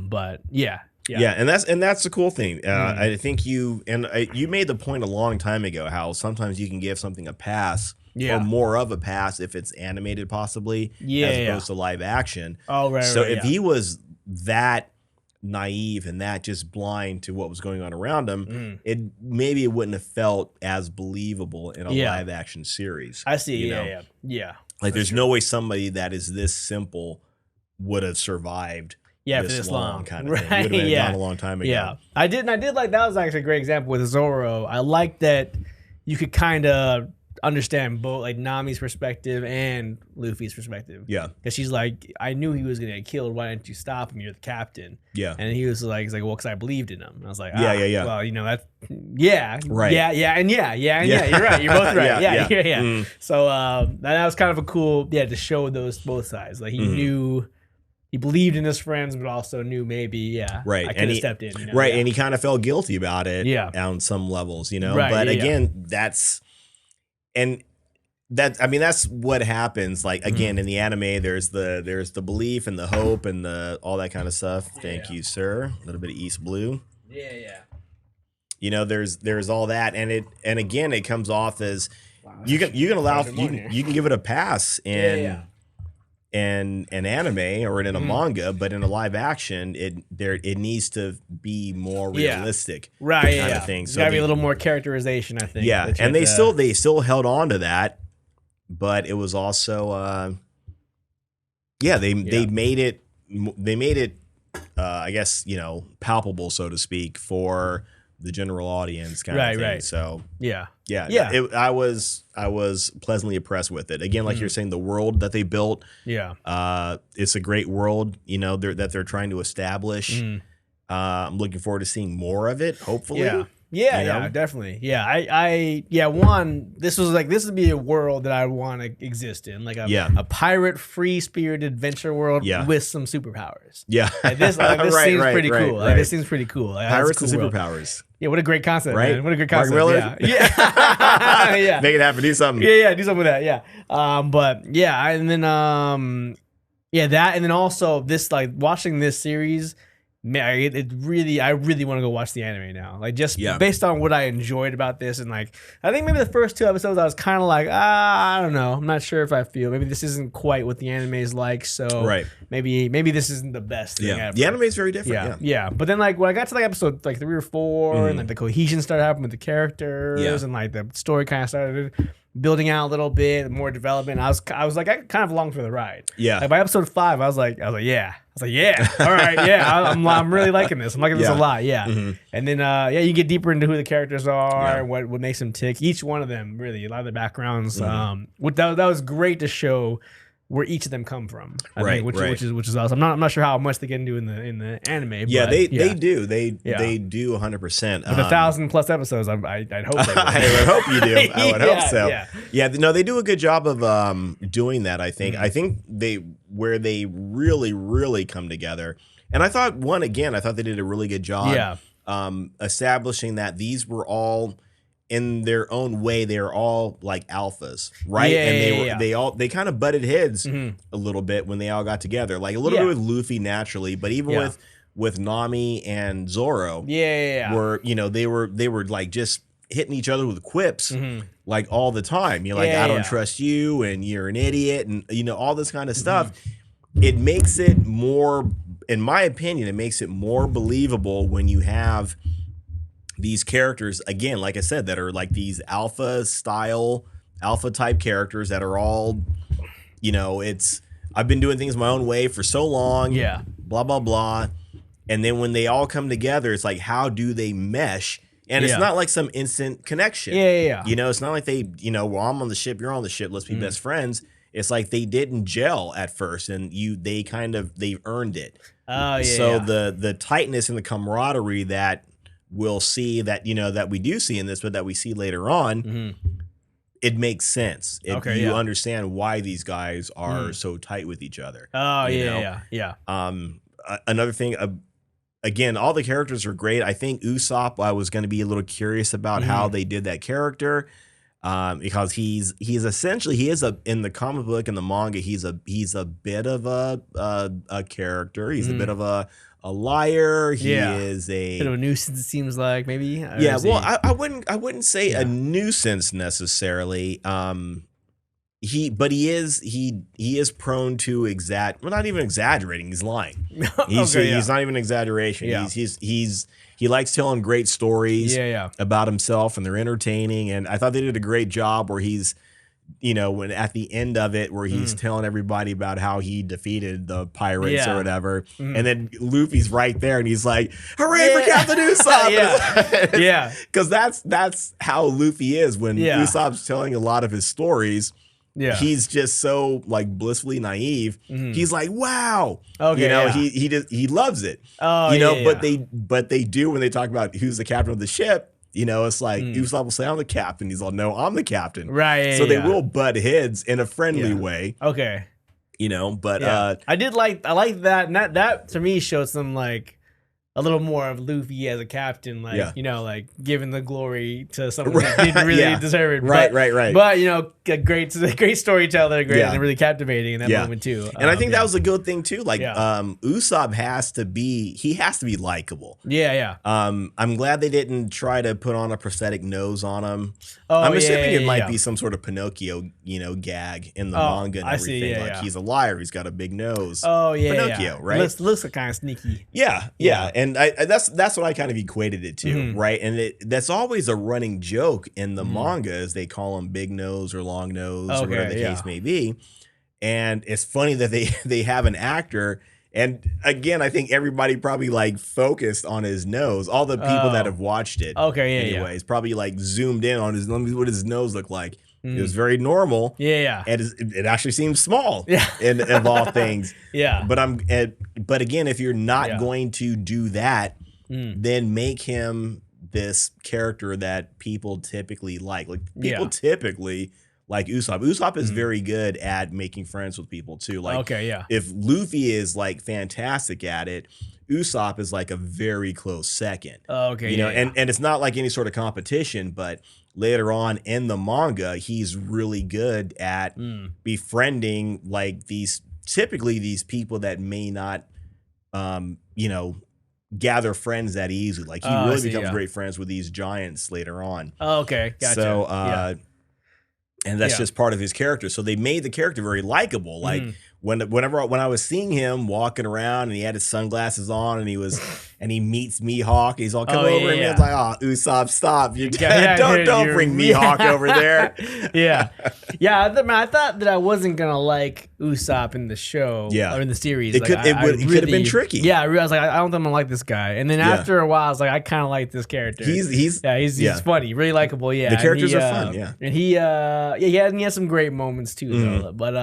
But and that's the cool thing. I think you made the point a long time ago how sometimes you can give something a pass or more of a pass if it's animated, possibly as opposed to live action. If he was that naive and that just blind to what was going on around him, it wouldn't have felt as believable in a live action series. I see. You know? Like there's no way somebody that is this simple would have survived. For this long kind of thing. It would have been done a long time ago. Yeah, I did like that was actually a great example with Zoro. I like that you could kind of understand both like Nami's perspective and Luffy's perspective. Yeah, because she's like, I knew he was gonna get killed. Why didn't you stop him? You're the captain. Yeah, and he was like, well, because I believed in him. And I was like, well, you know that. Right. And you're right. You're both right. So that was kind of a cool to show those both sides. Like he knew. He believed in his friends, but also knew maybe, I could have stepped in. You know? And he kind of felt guilty about it on some levels, you know. But again, that's what happens. Like again, in the anime, there's the belief and the hope and all that kind of stuff. Thank you, sir. A little bit of East Blue. You know, there's all that, and again, it comes off as you can give it a pass in an anime or in a manga, but in a live action, it needs to be more realistic, kind of thing. So gotta be a little more characterization, I think. Yeah, and they still held on to that, but it was also they made it I guess, you know, palpable, so to speak, for the general audience kind of thing. So I was pleasantly impressed with it. Again, like you're saying, the world that they built, it's a great world, you know, that they're trying to establish. I'm looking forward to seeing more of it, hopefully. Definitely. This would be a world that I want to exist in, like a pirate, free-spirited adventure world with some superpowers. This seems pretty cool. Like, this seems pretty cool. Like, Pirates and superpowers. Yeah, what a great concept, man. What a great concept. Mark Miller? Yeah. Make it happen. Do something. Yeah, do something with that. Yeah. And then Yeah, that, and then also this, like, watching this series, man, I really want to go watch the anime now. Like, just based on what I enjoyed about this, and like, I think maybe the first 2 episodes I was kind of like, I don't know, I'm not sure if I feel maybe this isn't quite what the anime is like. So maybe this isn't the best thing ever. The anime is very different. Yeah. But then like when I got to like episode like 3 or 4, and like the cohesion started happening with the characters, and like the story kind of started building out a little bit, more development. I was like, I kind of along for the ride. Yeah. Like by episode 5, I was like, yeah. All right, yeah. I'm really liking this. I'm liking this a lot. Yeah. Mm-hmm. And then you get deeper into who the characters are, and what makes them tick. Each one of them, really, a lot of the backgrounds. That was great to show where each of them come from. I think, which is awesome. I'm not sure how much they get into in the anime. Yeah, but they do. They do 100%. With 1,000+ episodes, I'd hope they would. I would hope you do. I would hope so. Yeah, no, they do a good job of doing that, I think. I think where they really, really come together. And I thought they did a really good job establishing that these were all, in their own way, they're all like alphas, right? They kind of butted heads a little bit when they all got together, like a little bit with Luffy naturally, but even with Nami and Zoro, were they were like just hitting each other with quips like all the time. You're like, I don't trust you, and you're an idiot, and all this kind of stuff. It makes it more, in my opinion, it makes it more believable when you have these characters, again, like I said, that are like these alpha type characters that are all, I've been doing things my own way for so long, blah, blah, blah. And then when they all come together, it's like, how do they mesh? And it's not like some instant connection. It's not like they, well, I'm on the ship, you're on the ship, let's be best friends. It's like they didn't gel at first, and they earned it. So the tightness and the camaraderie that we'll see, that that we do see in this, but that we see later on, it makes sense. You understand why these guys are so tight with each other. Another thing, again, all the characters are great. I think Usopp, I was going to be a little curious about how they did that character, because he's essentially, in the comic book and the manga, he's a bit of a character. He's a bit of a liar. He is a bit of a nuisance, it seems like, maybe. I wouldn't say a nuisance necessarily. He is prone to not even exaggerating. He's lying. He's not even an exaggeration. He likes telling great stories about himself, and they're entertaining. And I thought they did a great job where he's, when at the end of it, where he's telling everybody about how he defeated the pirates or whatever, and then Luffy's right there, and he's like, "Hooray for Captain Usopp!" Because that's how Luffy is when Usopp's telling a lot of his stories. He's just so like blissfully naive. He's like, "Wow!" He loves it. But they do, when they talk about who's the captain of the ship. It's like Usopp will say, "I'm the captain." He's all, "No, I'm the captain." Right. So they will butt heads in a friendly way. Okay. But I like that. And that to me showed some like a little more of Luffy as a captain, like like giving the glory to someone that didn't really deserve it. Right. But a great storyteller, and really captivating in that moment too. And I think that was a good thing too. Like Usopp has to be likable. I'm glad they didn't try to put on a prosthetic nose on him. I'm assuming it might be some sort of Pinocchio, gag in the manga and everything. He's a liar. He's got a big nose. Pinocchio, right? Looks kind of sneaky. And that's what I kind of equated it to, right? And that's always a running joke in the manga, as they call him big nose or long nose, or whatever the case may be. And it's funny that they have an actor. And again, I think everybody probably like focused on his nose. All the people that have watched it, anyways, probably like zoomed in on what his nose looked like. It was very normal. And it actually seems small. In of all things. But again, if you're not going to do that, then make him this character that people typically like. Like people typically like Usopp. Usopp is very good at making friends with people too. Like if Luffy is like fantastic at it, Usopp is like a very close second. And it's not like any sort of competition, but later on in the manga, he's really good at befriending like these typically these people that may not, gather friends that easily. Like he really becomes great friends with these giants later on. Oh, okay, gotcha. So, and that's just part of his character. So they made the character very likable. Like when I was seeing him walking around and he had his sunglasses on and he meets Mihawk, he's all come over and he's like, "Oh, Usopp, stop! Don't bring Mihawk over there." I thought that I wasn't gonna like Usopp in the show or in the series. It could have been tricky. Yeah, I was like, I don't think I'm gonna like this guy. And then after a while, I was like, I kind of like this character. He's funny, really likable. Yeah, the characters are fun. Yeah, and he has some great moments too, though. But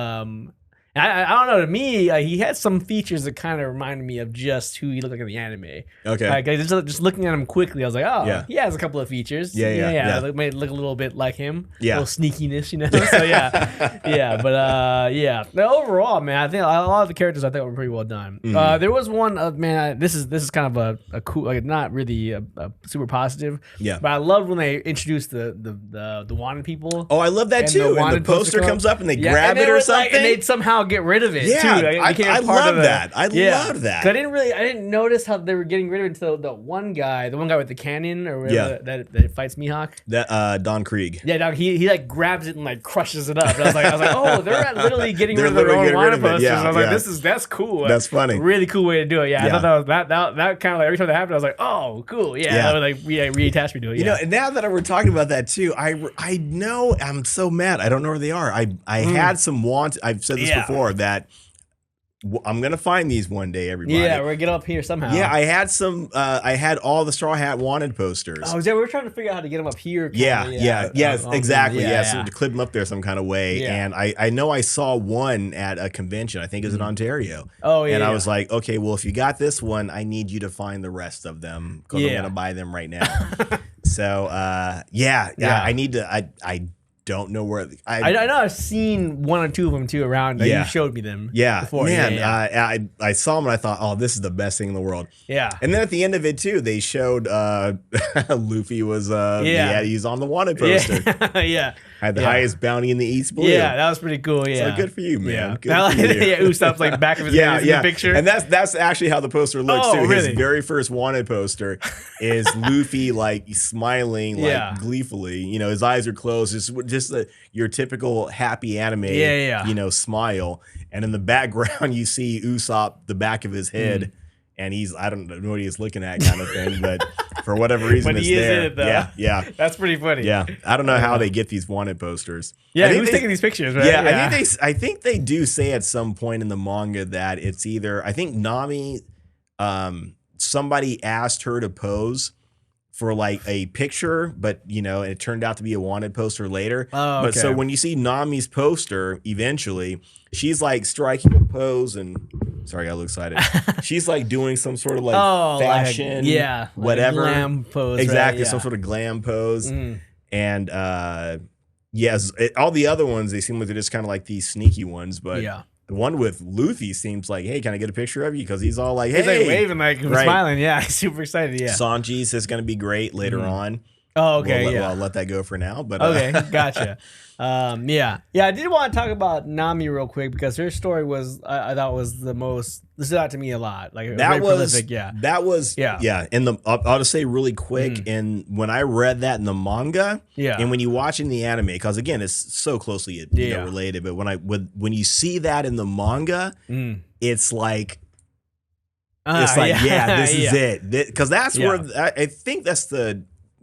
I don't know. To me, he had some features that kind of reminded me of just who he looked like in the anime. Okay. Like just looking at him quickly, I was like, oh, he has a couple of features. Yeah. It made it look a little bit like him. Yeah. A little sneakiness, So yeah. But no, overall, man, I think a lot of the characters I think were pretty well done. There was one, man. This is kind of a cool, like not really a super positive. Yeah. But I loved when they introduced the wanted people. Oh, I love that too. And the poster comes up and they grab it or something, and they'd somehow get rid of it too. I love that. I love that. I didn't notice how they were getting rid of it until the one guy with the cannon or whatever that fights Mihawk. That Don Krieg. Yeah, he like grabs it and like crushes it up. And I was like, oh, they're literally getting rid of their own wanted posters. Yeah, I was like, that's cool. That's funny. Really cool way to do it. Yeah, I thought that kind of like every time that happened, I was like, oh, cool. Yeah, that would like reattach me to it. You know, now that we're talking about that too, I know I'm so mad. I don't know where they are. I had some I've said this before that I'm gonna find these one day, everybody. Yeah, we're gonna get up here somehow. Yeah, I had some. I had all the Straw Hat wanted posters. Oh, yeah, we were trying to figure out how to get them up here. Yes, exactly. So to clip them up there some kind of way. Yeah. And I know I saw one at a convention. I think it was in Ontario. Oh yeah. And I was like, okay, well, if you got this one, I need you to find the rest of them because I'm gonna buy them right now. So I need to. I don't know where I know I've seen one or two of them too around. You showed me them. Before. Man, I saw them and I thought, oh, this is the best thing in the world. Yeah. And then at the end of it too, they showed Luffy was he's on the wanted poster. Had the highest bounty in the East Blue. Yeah, that was pretty cool. Yeah. So good for you, man. Good for you. Usopp's like back of his head in the picture. And that's actually how the poster looks too. Really? His very first wanted poster is Luffy like smiling like gleefully. You know, his eyes are closed. Just your typical happy anime, smile. And in the background, you see Usopp, the back of his head, and I don't know what he's looking at kind of thing, but for whatever reason, it's there. In it, though. Yeah. That's pretty funny. Yeah. I don't know how they get these wanted posters. Yeah, who's taking these pictures, right? Yeah, I think they do say at some point in the manga that it's either, I think Nami, somebody asked her to pose for like a picture, but it turned out to be a wanted poster later. Oh, okay. But so when you see Nami's poster, eventually she's like striking a pose and sorry, I got a little excited. She's like doing some sort of like fashion, whatever glam pose, exactly, right? Some sort of glam pose. And yes, all the other ones they seem like they're just kind of like these sneaky ones, but the one with Luffy seems like, hey, can I get a picture of you? Because he's all like, hey. He's like waving, like smiling. Yeah, he's super excited. Yeah. Sanji's is going to be great later on. Oh, okay. I'll let that go for now. But okay, gotcha. I did want to talk about Nami real quick because her story was I thought was the most stood out to me a lot. Like that was prolific, And I'll just say really quick. And when I read that in the manga, and when you watch in the anime, because again it's so closely related, but when you see that in the manga, it's like. This is it. Because that's where I think that's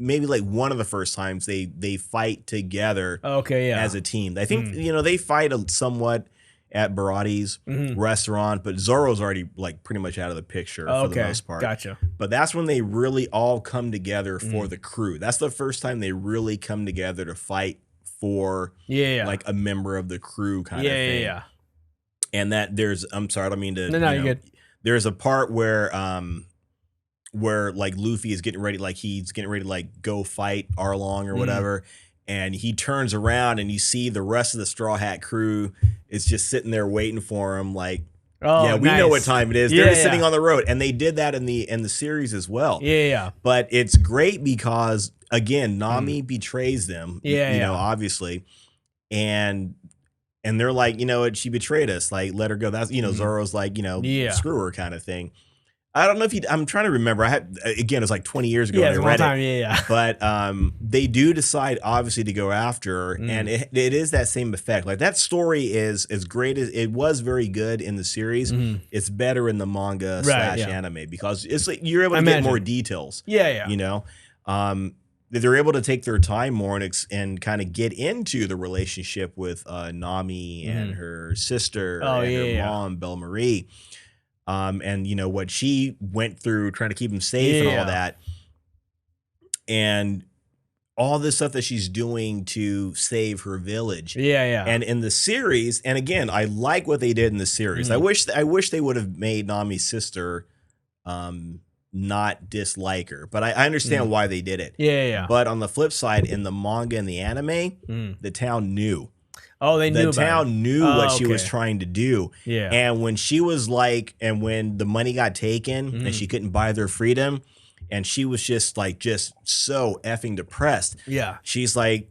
maybe like one of the first times they fight together as a team. I think they fight somewhat at Barati's restaurant, but Zoro's already like pretty much out of the picture for the most part. Gotcha. But that's when they really all come together for the crew. That's the first time they really come together to fight for like a member of the crew kind of thing. And that I'm sorry, I don't mean to you're good. There's a part where like Luffy is getting ready to like go fight Arlong or whatever, and he turns around and you see the rest of the Straw Hat crew is just sitting there waiting for him. Like, we know what time it is. They're just sitting on the road, and they did that in the series as well. But it's great because again, Nami betrays them. Obviously, and And they're like, you know what, she betrayed us. Like, let her go. That's, you know, Zoro's like, you know, screw her kind of thing. I don't know if I'm trying to remember. Again, it's like 20 years ago. Yeah, it's I read time. it. Yeah. But they do decide, obviously, to go after her. And it is that same effect. Like, that story is as great as it was very good in the series. It's better in the manga / anime because it's like you're able to get more details. Yeah. You know? They're able to take their time more and kind of get into the relationship with Nami and her sister and her mom, Belle Marie. And you know what she went through trying to keep him safe and all that, and all this stuff that she's doing to save her village. And in the series, and again, I like what they did in the series. I wish they would have made Nami's sister not dislike her, but I understand why they did it. But on the flip side, in the manga and the anime, the town knew. Oh, they knew. The town knew what she was trying to do. Yeah. And when she was like, and when the money got taken and she couldn't buy their freedom, and she was just so effing depressed. Yeah. She's like,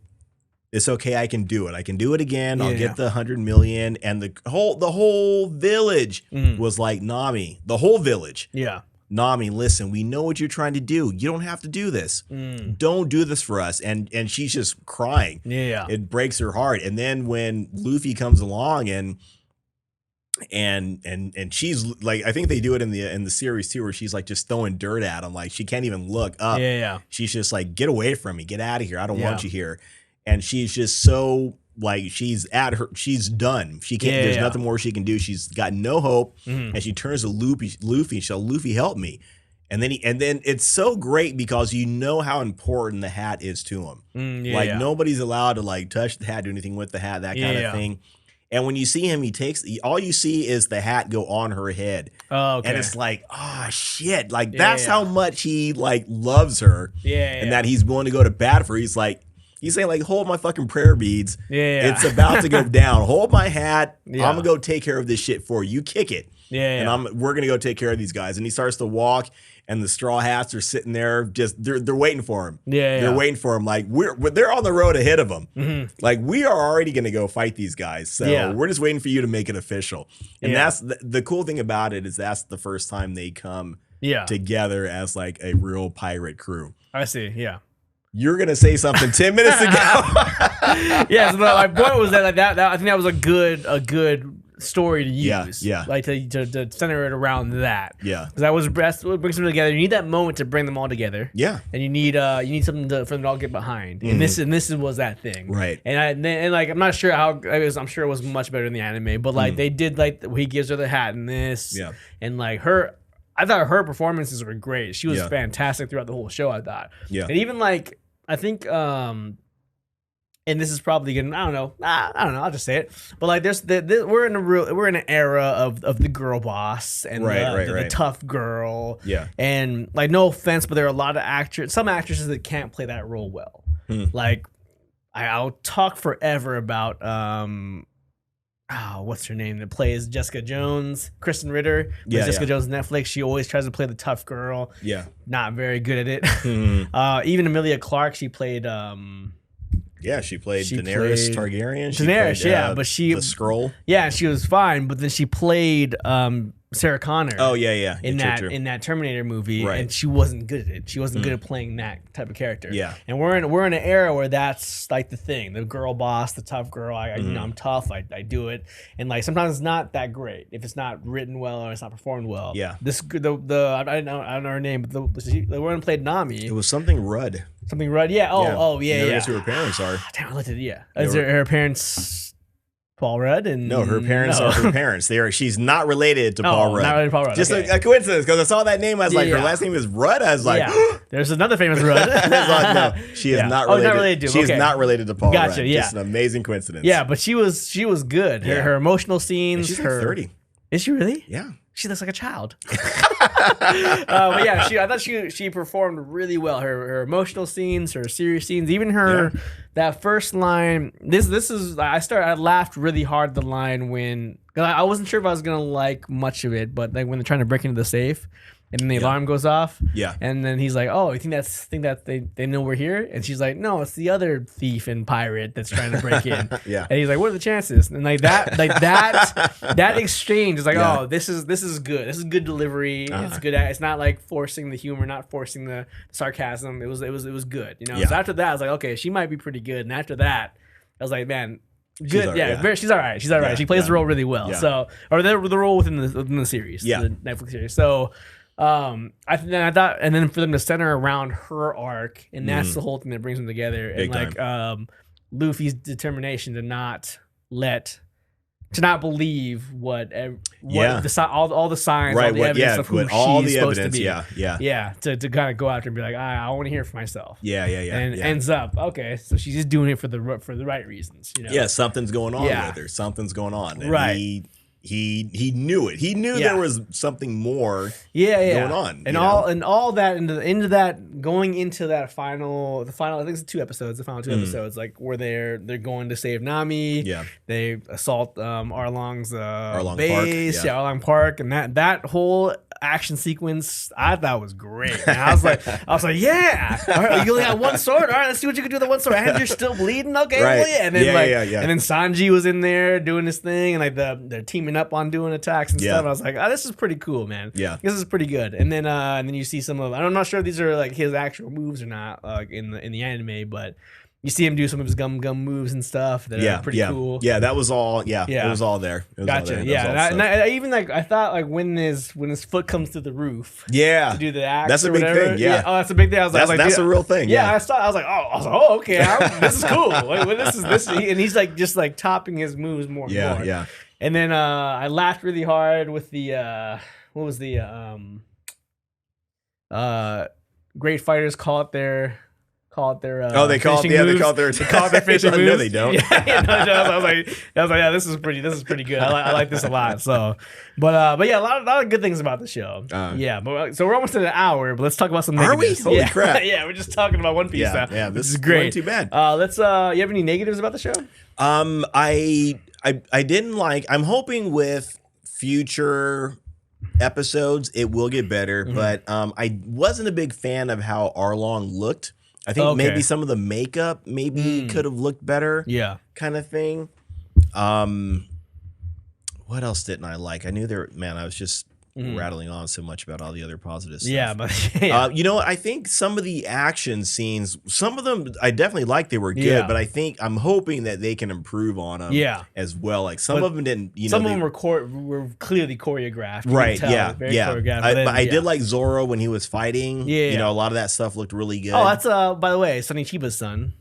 it's okay, I can do it. I can do it again. I'll get the 100 million. And the whole village was like, Nami, the whole village. Yeah. Nami, listen, we know what you're trying to do. You don't have to do this. Don't do this for us. And she's just crying. Yeah. It breaks her heart. And then when Luffy comes along and she's like, I think they do it in the series too, where she's like just throwing dirt at him. Like she can't even look up. Yeah. She's just like, get away from me. Get out of here. I don't want you here. And she's just so like she's done. She can't. There's nothing more she can do. She's got no hope, and she turns to Luffy. She'll Luffy, help me. And then it's so great because you know how important the hat is to him. Nobody's allowed to like touch the hat, do anything with the hat, that kind of thing. And when you see him, all you see is the hat go on her head. Oh, okay. And it's like, oh shit! Like that's how much he like loves her. And that he's willing to go to bat for her. He's saying, like, hold my fucking prayer beads. It's about to go down. Hold my hat. I'm going to go take care of this shit for you. You kick it. And we're going to go take care of these guys. And he starts to walk, and the straw hats are sitting there. Just they're waiting for him. They're waiting for him. Like, they're on the road ahead of him. Like, we are already going to go fight these guys. So we're just waiting for you to make it official. And that's the cool thing about it is that's the first time they come together as, like, a real pirate crew. I see, You're gonna say something 10 minutes ago. So my point was that I think that was a good story to use. Like to center it around that. Because that was best. What brings them together. You need that moment to bring them all together. And you need something for them to all get behind. And this was that thing. Right. And like I'm not sure how it was. I'm sure it was much better in the anime. But like they did like he gives her the hat in this. And like her. I thought her performances were great. She was fantastic throughout the whole show, I thought. And even like, I think, and this is probably gonna, I don't know, I'll just say it. But like, we're in an era of the girl boss and the tough girl. And like, no offense, but there are a lot of some actresses that can't play that role well. Like, I'll talk forever about, what's her name that plays Jessica Jones? Kristen Ritter. Jessica Jones Netflix. She always tries to play the tough girl. Not very good at it. Even Emilia Clarke, she played. She played Daenerys Targaryen. Daenerys, but she the Skrull. She was fine, but then she played Sarah Connor. In that Terminator movie, and she wasn't good at it. She wasn't good at playing that type of character. And we're in an era where that's like the thing, the girl boss, the tough girl. I'm tough. I do it, and like sometimes it's not that great if it's not written well or it's not performed well. This I don't know her name, but the one who played Nami. It was something Rudd. Something Rudd. That's who her parents are. Damn, I looked at it. Is her parents? Paul Rudd and no, her parents are her parents. She's not related to Paul Rudd. Not related to Paul Rudd. Just a coincidence because I saw that name. I was like, her last name is Rudd. I was like, there's another famous Rudd. No, she is not related. Not related to. She is not related to Paul Rudd. Yeah, just an amazing coincidence. Yeah, but she was good. Her emotional scenes. And she's like 30. Is she really? Yeah. She looks like a child. But yeah, I thought she performed really well. Her emotional scenes, her serious scenes, even her that first line. This is I laughed really hard the line when I wasn't sure if I was gonna like much of it, but like when they're trying to break into the safe And then the alarm goes off. Yeah. And then he's like, "Oh, you think that they know we're here?" And she's like, "No, it's the other thief and pirate that's trying to break in." Yeah. And he's like, "What are the chances?" And that exchange is like, "Oh, this is good. This is good delivery. It's good. It's not like forcing the humor, not forcing the sarcasm. It was good. You know." Yeah. So after that, I was like, "Okay, she might be pretty good." And after that, I was like, "Man." Good, she's all right. She's all right. She plays the role really well. Yeah. So, or the role within the series, the Netflix series. So, I thought, and then for them to center around her arc, and that's the whole thing that brings them together. Big and like Luffy's determination to not believe all the signs, all the evidence of who she's supposed to be. Yeah. To kind of go out there and be like, I want to hear for myself. And ends up so she's just doing it for the right reasons. You know? Yeah, something's going on with her. Something's going on. And he knew it. He knew there was something more going on. And all that into that going into that final I think it's the final two episodes, like where they're going to save Nami. Yeah. They assault Arlong's base, Park. Arlong Park, and that whole action sequence I thought was great. And I was like, yeah. All right, you only got one sword. All right, let's see what you can do with the one sword. And you're still bleeding. Okay, right. Well, yeah. And then and then Sanji was in there doing his thing, and like they're teaming up on doing attacks and stuff. And I was like, this is pretty cool, man. Yeah, this is pretty good. And then you see some of, I'm not sure if these are like his actual moves or not, in the anime, but you see him do some of his gum moves and stuff that are pretty cool. Yeah, that was all. Yeah, it was all there. Gotcha. And I even I thought like when his foot comes through the roof. Yeah. To do the axe. That's a big thing. Yeah. Oh, that's a big thing. I was like, that's a real thing. Yeah. I was like, oh, okay. This is cool. Like, this. And he's like just like topping his moves more and more. Yeah. And then I laughed really hard with the what was the great fighters call it their they call it their finishing moves. No, they don't. I was like, this is pretty good. I like this a lot. So, but yeah, a lot of good things about the show. But so we're almost at an hour, but let's talk about some negatives. Are we? Holy crap! Yeah, we're just talking about One Piece now. Yeah, this is great. Too bad. Let's. You have any negatives about the show? I didn't like. I'm hoping with future episodes it will get better, but I wasn't a big fan of how Arlong looked. I think maybe some of the makeup could have looked better. Yeah. Kind of thing. What else didn't I like? I knew I was just rattling on so much about all the other positive stuff. Yeah, but you know what? I think some of the action scenes, some of them I definitely liked, they were good, but I'm hoping that they can improve on them as well. Like some of them didn't, some of them were clearly choreographed. Right, very choreographed. I did like Zoro when he was fighting. You know, a lot of that stuff looked really good. Oh, that's by the way, Sonny Chiba's son.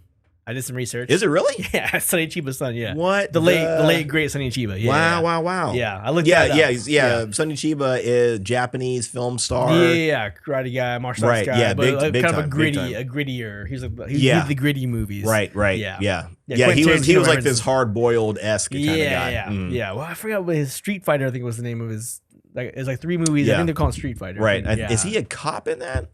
I did some research. Is it really? Yeah, Sonny Chiba's son. Yeah. What? The late great Sonny Chiba. Yeah. Wow. Yeah, I looked. That up. Sonny Chiba is Japanese film star. Yeah, karate guy, martial arts guy. Yeah, but big kind time, of a grittier. He did the gritty movies. Right. Yeah. He was like this hard boiled esque kind of guy. Yeah. Well, I forgot what his Street Fighter. I think was the name of his. Like it's like 3 movies. I think they're called Street Fighter. Right. Is he a cop in that?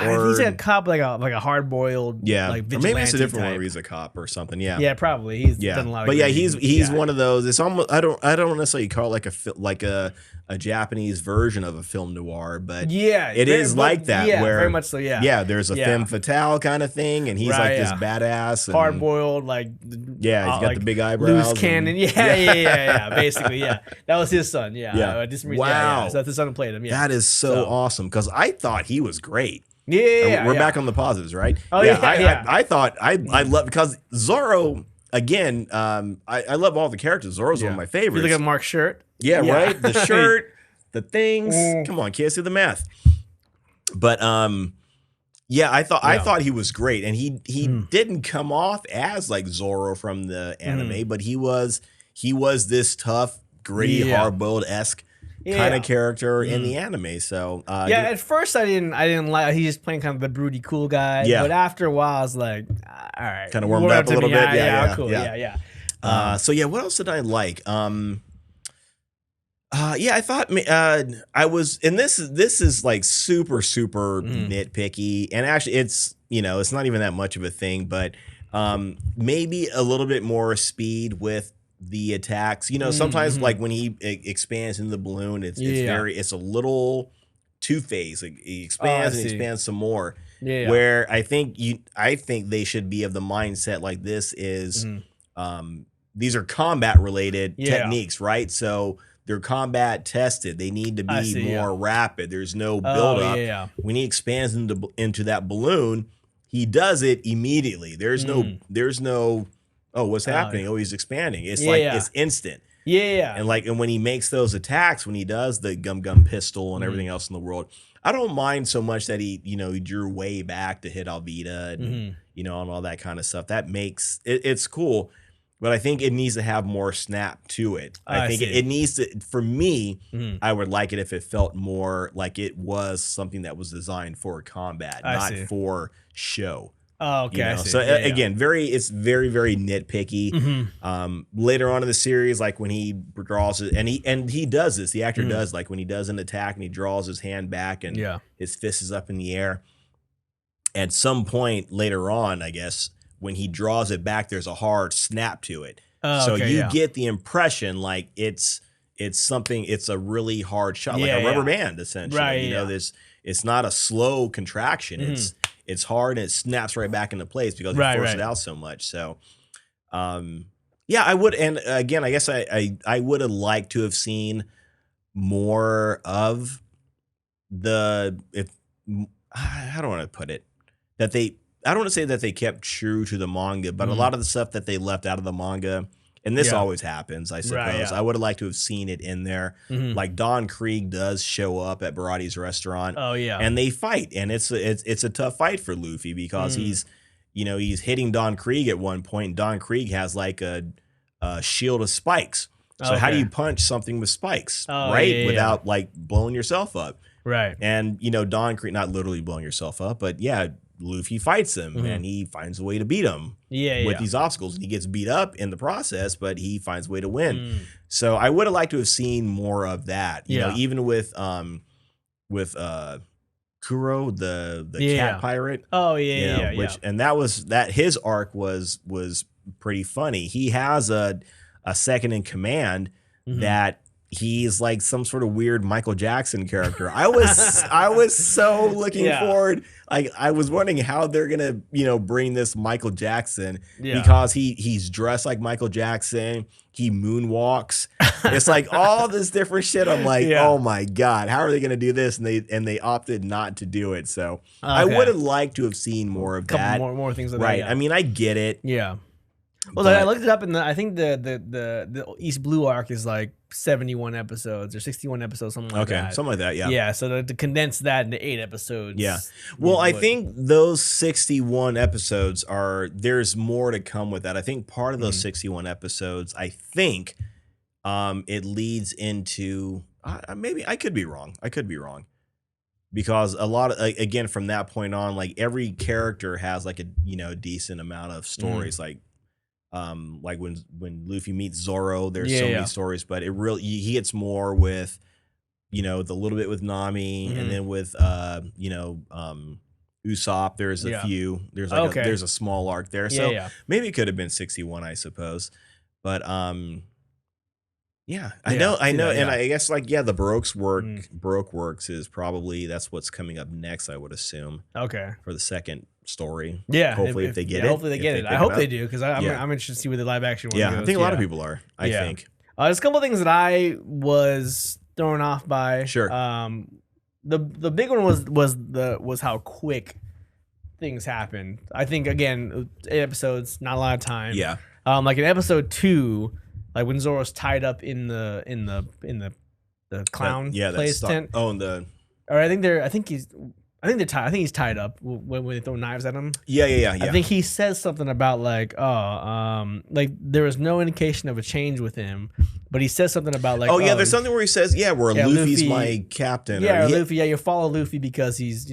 He's a cop, like a hard boiled, like vigilante. Or maybe it's a different type. one where he's a cop or something. Yeah, yeah, probably. He's done a lot. But he's one of those. It's almost I don't necessarily call it like a Japanese version of a film noir, but it is like that. Yeah, where very much so. Yeah, there's a femme fatale kind of thing, and he's like this badass, hard boiled, like he's got the big eyebrows, loose cannon. Yeah. Basically, that was his son. Wow, so that's his son who played him. Yeah, that is so awesome because I thought he was great. Yeah, we're back on the positives, right? Oh, I thought I love because Zoro again. I love all the characters. Zoro's one of my favorites. You look at Mark's shirt. Yeah, right. The shirt, the things. Come on, kids, do the math. But I thought he was great, and he didn't come off as like Zoro from the anime, but he was this tough, gritty, hard-boiled esque. Kind of character in the anime, so at first I didn't like. He's just playing kind of the broody cool guy. But after a while, I was like, all right, kind of warmed up a little bit. Cool. So what else did I like? I thought I was, and this is like super nitpicky, and actually it's it's not even that much of a thing, but maybe a little bit more speed with the attacks. Sometimes like when he expands into the balloon, it's a little two-phase. Like, he expands and expands some more. Yeah. Where I think they should be of the mindset like this is these are combat related techniques, right? So they're combat tested. They need to be more rapid. There's no build up. When he expands into that balloon, he does it immediately. There's no what's happening? He's expanding. It's it's instant. Yeah. And when he makes those attacks, when he does the gum pistol and everything else in the world, I don't mind so much that he drew way back to hit Alvida and and all that kind of stuff. That makes it's cool. But I think it needs to have more snap to it. I think it needs to, for me, I would like it if it felt more like it was something that was designed for combat, not for show. Oh, okay. So again, it's very, very nitpicky. Later on in the series, like when he draws it, and he does this, the actor does, like when he does an attack and he draws his hand back and his fist is up in the air. At some point later on, I guess, when he draws it back, there's a hard snap to it. So you get the impression like it's a really hard shot, like a rubber band, essentially. Right, it's not a slow contraction. It's hard and it snaps right back into place because he forced it out so much. So, I would. And again, I guess I would have liked to have seen more of how do I want to put it? I don't want to say that they kept true to the manga, but a lot of the stuff that they left out of the manga, and this always happens, I suppose. I would have liked to have seen it in there. Like Don Krieg does show up at Baratti's restaurant. Oh yeah, and they fight, and it's a tough fight for Luffy because he's hitting Don Krieg at one point. And Don Krieg has like a shield of spikes. So how do you punch something with spikes, right? Without like blowing yourself up, right? And Don Krieg, not literally blowing yourself up, but Luffy fights him and he finds a way to beat him with these obstacles. And he gets beat up in the process, but he finds a way to win. So I would have liked to have seen more of that. You know, even with Kuro, the cat pirate. Oh yeah, and that his arc was pretty funny. He has a second in command that he's like some sort of weird Michael Jackson character. I was so looking forward. I was wondering how they're gonna, bring this Michael Jackson because he's dressed like Michael Jackson. He moonwalks. It's like all this different shit. I'm like, oh my God, how are they gonna do this? And they opted not to do it. So I would have liked to have seen more of that. More things like that. Right. I mean, I get it. Yeah. Well, I looked it up, and I think the East Blue arc is like 71 episodes or 61 episodes, something like that. Okay, something like that, yeah. Yeah, so to condense that into 8 episodes. Yeah. Well, I think those 61 episodes there's more to come with that. I think part of those 61 episodes, I think it leads into, maybe I could be wrong. Because a lot of, again, from that point on, like every character has like a, decent amount of stories, like when Luffy meets Zoro, there's so many stories, but he gets more with, the little bit with Nami and then with, Usopp, there's a few, there's like there's a small arc there. So maybe it could have been 61, I suppose. But, I know. And I guess the Baroque works is probably, that's what's coming up next, I would assume. Okay. For the second story. Yeah. Hopefully if they get it. Hopefully they get it. I hope they do, because I'm interested to see where the live action one goes. I think a lot of people are, I think. There's a couple of things that I was thrown off by. Sure. The big one was how quick things happened. I think, again, 8 episodes, not a lot of time. Yeah. Like in episode 2, like when Zoro's tied up in the clown place tent. Oh, I think he's tied up when they throw knives at him. Yeah. I think he says something about like there was no indication of a change with him, but he says something about like there's something where he says Luffy's my captain. Yeah, or Luffy. Yeah, you follow Luffy because he's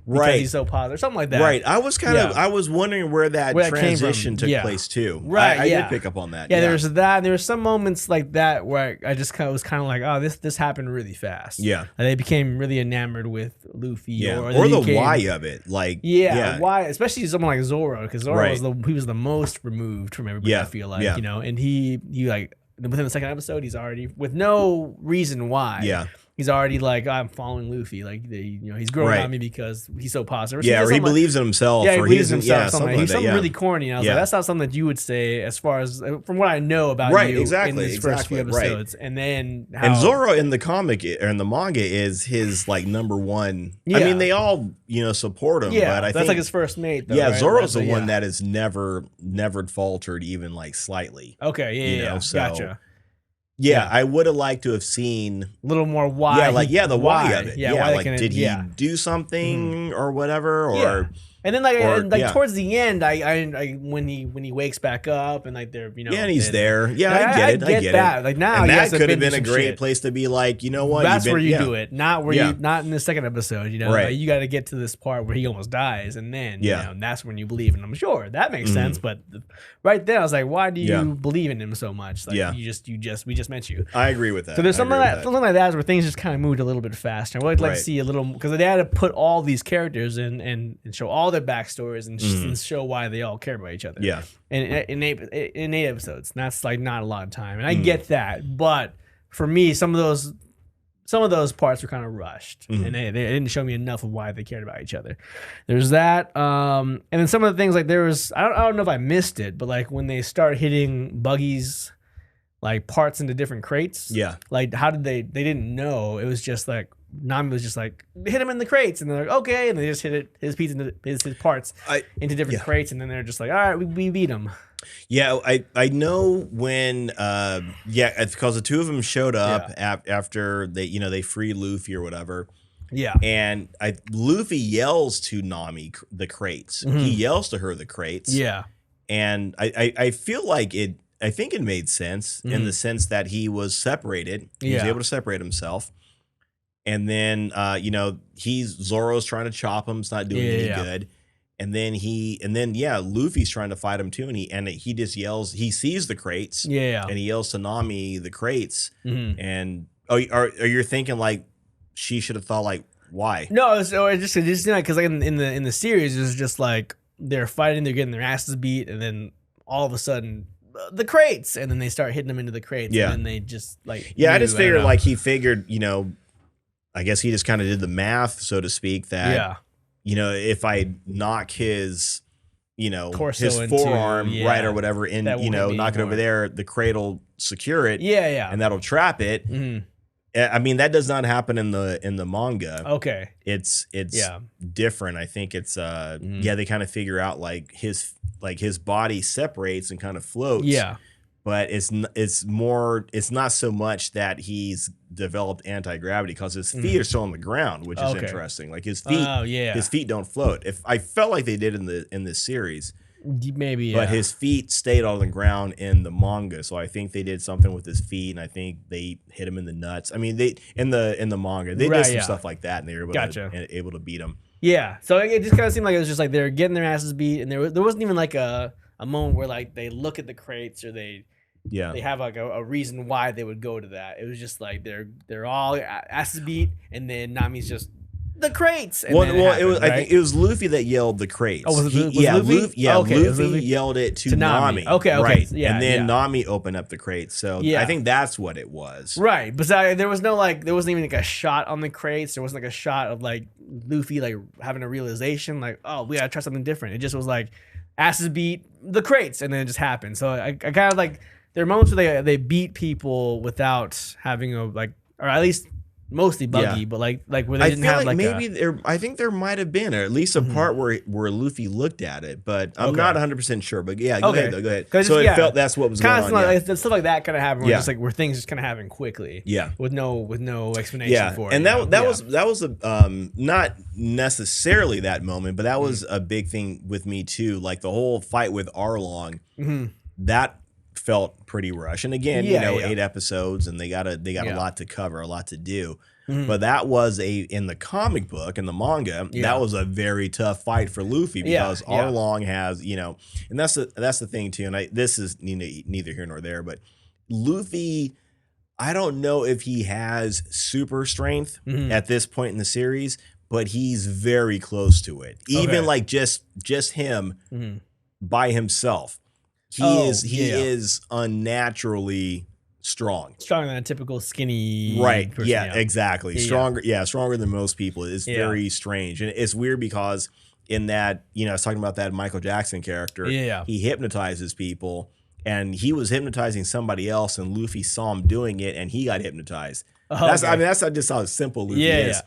because he's so positive, something like that. Right. I was wondering where that transition took place too. Right. I did pick up on that. Yeah, there's that. There were some moments like that where I just was kind of like, oh, this happened really fast. Yeah. And they became really enamored with Luffy. Yeah. Or the why of it. Like why, especially someone like Zoro, because Zoro was the most removed from everybody, I feel like, and he like within the second episode, he's already with no reason why. Yeah. he's already like, I'm following Luffy. Like, he's growing on me because he's so positive. Or he believes in himself. Yeah, he believes in Yeah, himself. something really corny. And I was like, that's not something that you would say as far as from what I know about you in these first few episodes. And then and Zoro in the comic or in the manga is his like number one. I mean, they all support him. Yeah, but I that's think, like his first mate. Though, yeah, Zoro's the one that has never faltered even like slightly. Okay, yeah. So, gotcha. Yeah, I would have liked to have seen a little more why. Yeah, the why of it. Yeah, like did he do something or whatever? Or and then towards the end, I when he wakes back up and like they're and he's there. Yeah, I get that. it. Like now, and that could have been a great place to be. Like, you know what? That's where you do it. Not where you not in the second episode. Right. Like, you got to get to this part where he almost dies, and then and that's when you believe. And I'm sure that makes sense. But right there, I was like, why do you believe in him so much? Like, we just met you. I agree with that. So there's something like that where things just kind of moved a little bit faster. I would like to see a little because they had to put all these characters in and show all their backstories and show why they all care about each other. Yeah, in 8 episodes, and that's like not a lot of time, and I get that. But for me, some of those parts were kind of rushed, and they didn't show me enough of why they cared about each other. There's that, and then some of the things like there was I don't know if I missed it, but like when they start hitting Buggy's like parts into different crates. Yeah, like how did they didn't know. It was just like Nami was just like, hit him in the crates, and they're like, okay, and they just hit his parts into different crates, and then they're just like, all right, we beat him. Yeah, I know when because the two of them showed up after they free Luffy or whatever. Yeah, and Luffy yells to Nami the crates. He yells to her the crates. Yeah, and I feel like it. I think it made sense in the sense that he was separated. He was able to separate himself. And then, Zoro's trying to chop him. It's not doing any good. And then Luffy's trying to fight him too. And he just yells. He sees the crates. Yeah. And he yells to Nami the crates. And are you thinking like she should have thought like why? No, it just seemed like because like in the series it was just like they're fighting, they're getting their asses beat, and then all of a sudden the crates, and then they start hitting them into the crates. And then they just like I just figured like he figured I guess he just kind of did the math, so to speak, that, if I knock his, his forearm right or whatever in, knock it over there, the crate will secure it. And that'll trap it. I mean, that does not happen in the manga. Okay. It's different. I think it's, they kind of figure out like his body separates and kind of floats. Yeah. But it's not so much that he's developed anti-gravity because his feet are still on the ground, which is interesting. Like his feet don't float. If I felt like they did in this series, maybe, but his feet stayed on the ground in the manga. So I think they did something with his feet, and I think they hit him in the nuts. I mean, they in the manga they did some stuff like that, and they were able to beat him. Yeah. So it just kind of seemed like it was just like they were getting their asses beat, and there wasn't even like a moment where like they look at the crates or they have like a reason why they would go to that. It was just like they're all asses beat, and then Nami's just the crates. And it was. Right? I think it was Luffy that yelled the crates. Oh, was it Luffy? Luffy yelled it to Nami. Okay, right. Yeah, and then Nami opened up the crates. So I think that's what it was. Right, but there was no there wasn't even like a shot on the crates. There wasn't like a shot of like Luffy like having a realization like, oh, we gotta try something different. It just was like asses beat the crates, and then it just happened. So I kind of like. There are moments where they beat people without having or at least mostly Buggy, but like where they didn't have I think there might have been, or at least a part where Luffy looked at it, but I'm not 100% sure. But go ahead. So it felt that's what was going on. Like, stuff like that kind of happened, where just like where things just kind of happen quickly. Yeah, with no explanation for it. And that was not necessarily that moment, but that was a big thing with me too. Like the whole fight with Arlong, that felt pretty rushed. And again, 8 episodes, and they got a lot to cover, a lot to do. But that was in the comic book, in the manga, that was a very tough fight for Luffy because Arlong has, and that's the thing too. And this is neither here nor there, but Luffy, I don't know if he has super strength at this point in the series, but he's very close to it. Even like just him by himself. He is unnaturally Stronger than a typical skinny person. Yeah, exactly. Stronger than most people. It's very strange. And it's weird because in that, I was talking about that Michael Jackson character. He hypnotizes people, and he was hypnotizing somebody else, and Luffy saw him doing it, and he got hypnotized. That's just how simple Luffy is.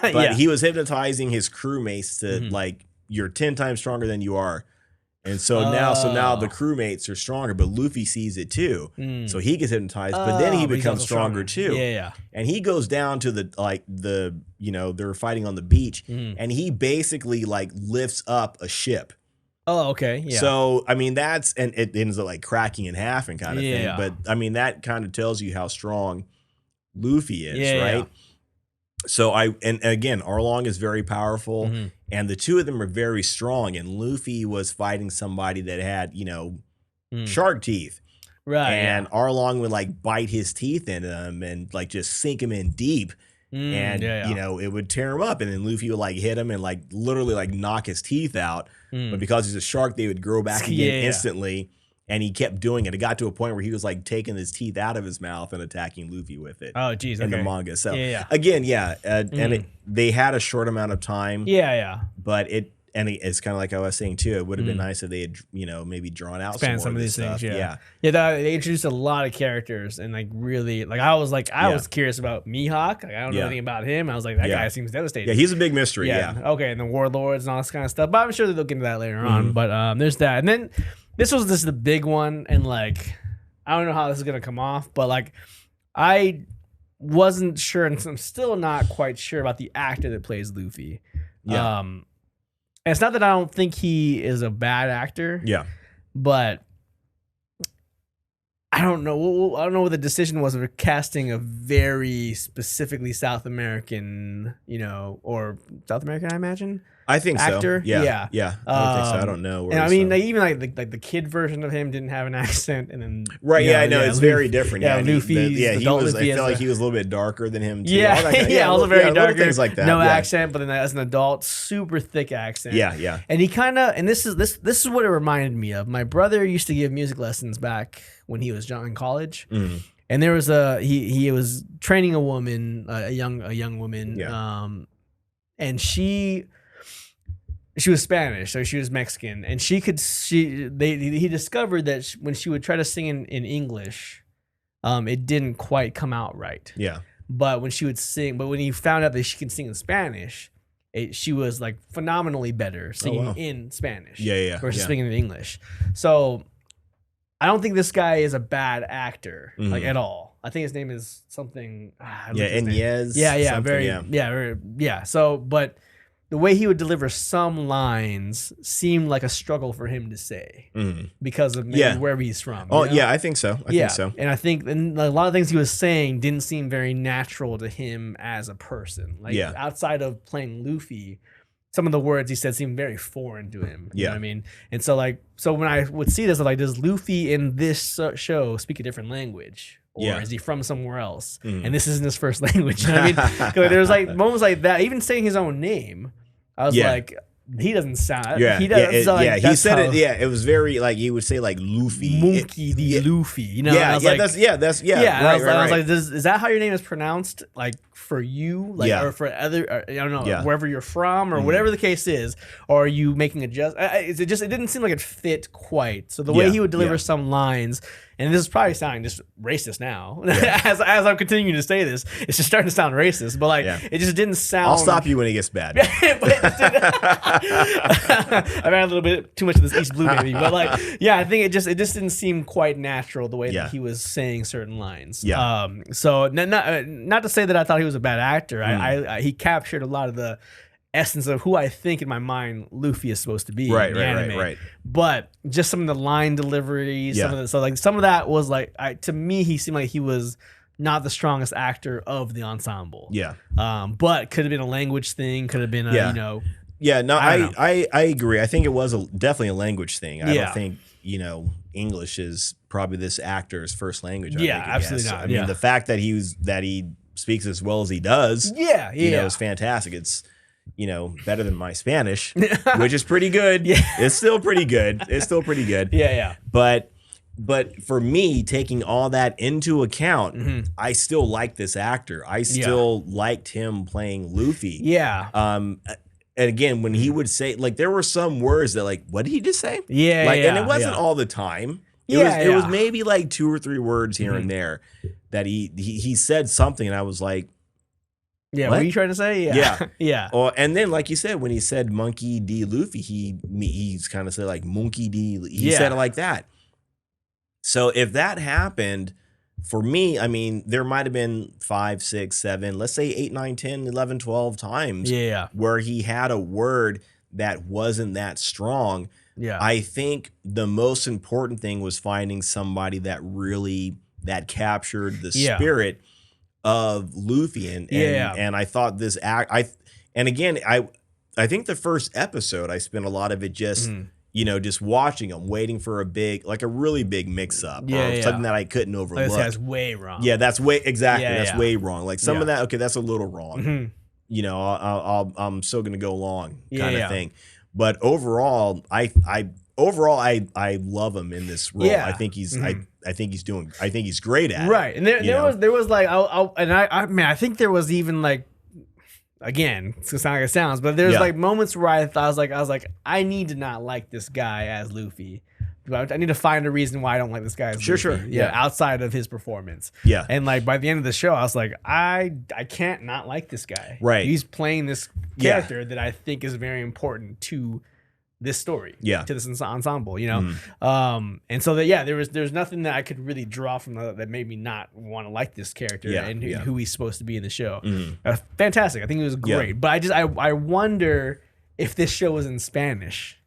But he was hypnotizing his crewmates to like, you're 10 times stronger than you are. And so now the crewmates are stronger, but Luffy sees it too. So he gets hypnotized, but then he becomes stronger too. And he goes down to they're fighting on the beach, and he basically like lifts up a ship. Oh, okay. Yeah. So, I mean, and it ends up like cracking in half and kind of thing. But I mean, that kind of tells you how strong Luffy is, right? Yeah. So and again, Arlong is very powerful, and the two of them are very strong. And Luffy was fighting somebody that had, shark teeth, right? And Arlong would like bite his teeth into them and like just sink him in deep, and it would tear him up. And then Luffy would like hit him and like literally like knock his teeth out. But because he's a shark, they would grow back again instantly. And he kept doing it. It got to a point where he was like taking his teeth out of his mouth and attacking Luffy with it. Oh, geez. In the manga. So again, and they had a short amount of time. But it's kind of like I was saying too. It would have been nice if they had, maybe drawn out some of these things. They introduced a lot of characters, and like really, like I was curious about Mihawk. Like, I don't know anything about him. I was like, that guy seems devastating. Yeah, he's a big mystery. Okay, and the warlords and all this kind of stuff. But I'm sure they'll get into that later on. But there's that, and then. This was the big one, and like I don't know how this is gonna come off, but like I wasn't sure, and I'm still not quite sure about the actor that plays Luffy. And it's not that I don't think he is a bad actor. But I don't know. I don't know what the decision was for casting a very specifically South American, or South American, I imagine. I think actor. So. Yeah. I think so. I don't know. And I mean, like, even like the kid version of him didn't have an accent, and then I know it's very different. Luffy. He was. I felt like he was a little bit darker than him too. Also very darker. Things like that. No accent, but then as an adult, super thick accent. And he kind of, and this is what it reminded me of. My brother used to give music lessons back when he was young in college. And there was he was training a woman, a young woman, and she was Spanish, so she was Mexican, and he discovered that when she would try to sing in English, it didn't quite come out right. But when he found out that she could sing in Spanish, she was like phenomenally better singing in Spanish. Versus singing in English. So I don't think this guy is a bad actor, like at all. I think his name is something. Iñez. So, but the way he would deliver some lines seemed like a struggle for him to say because of maybe wherever he's from. I think so. I think so. And I think a lot of things he was saying didn't seem very natural to him as a person. Like outside of playing Luffy, some of the words he said seemed very foreign to him. You know what I mean? And so when I would see this, I was like, does Luffy in this show speak a different language? Or is he from somewhere else? And this isn't his first language. You know what I mean? Because there's like moments like that, even saying his own name. I was like, he doesn't sound. He doesn't. He said it. It was very like he would say like Luffy, Monkey D. Luffy. You know. I was like, I was like, is that how your name is pronounced? Like for you, like or for other, I don't know, wherever you're from, or whatever the case is, or are you making it didn't seem like it fit quite. So the way he would deliver some lines. And this is probably sounding just racist now. As I'm continuing to say this, it's just starting to sound racist. But like, it just didn't sound. I'll stop you when it gets bad. I've had a little bit too much of this East Blue maybe, but like, I think it just didn't seem quite natural the way that he was saying certain lines. So not to say that I thought he was a bad actor. He captured a lot of the essence of who I think in my mind Luffy is supposed to be. Right. But just some of the line deliveries, some of that was like, to me, he seemed like he was not the strongest actor of the ensemble. But could have been a language thing. Could have been a I agree. I think it was definitely a language thing. I don't think English is probably this actor's first language. Absolutely not. I mean, the fact that he speaks as well as he does, is fantastic. It's better than my Spanish, which is pretty good. It's still pretty good. But But for me, taking all that into account, I still like this actor. I still liked him playing Luffy. Yeah. And again, when he would say, like, there were some words that, like, what did he just say? Yeah. Like, and it wasn't all the time. It was maybe like 2 or 3 words here and there that he said something, and I was like, yeah, what are you trying to say? Yeah. Yeah. And then, like you said, when he said Monkey D. Luffy, he's kind of said like Monkey D. He said it like that. So if that happened, for me, I mean, there might have been 5, 6, 7, let's say 8, 9, 10, 11, 12 times where he had a word that wasn't that strong. Yeah. I think the most important thing was finding somebody that captured the spirit of Luffy. And I thought this I think the first episode, I spent a lot of it just just watching him, waiting for a really big mix-up, or something that I couldn't overlook. This guy's way wrong. Yeah, that's way way wrong. Like some of that, okay, that's a little wrong. I'm still gonna go along, kind of thing. But overall, I love him in this role. I think he's I think he's great at it. Right, and there was like I think there was even like. Again, it's gonna sound like it sounds, but there's like moments where I was like, I need to not like this guy as Luffy. I need to find a reason why I don't like this guy as Luffy. Sure. Yeah, outside of his performance. Yeah. And like by the end of the show, I was like, I can't not like this guy. Right. He's playing this character that I think is very important to this story. Yeah. To this ensemble, And so there's nothing that I could really draw from that made me not want to like this character and who he's supposed to be in the show. Fantastic. I think it was great. But I wonder if this show was in Spanish,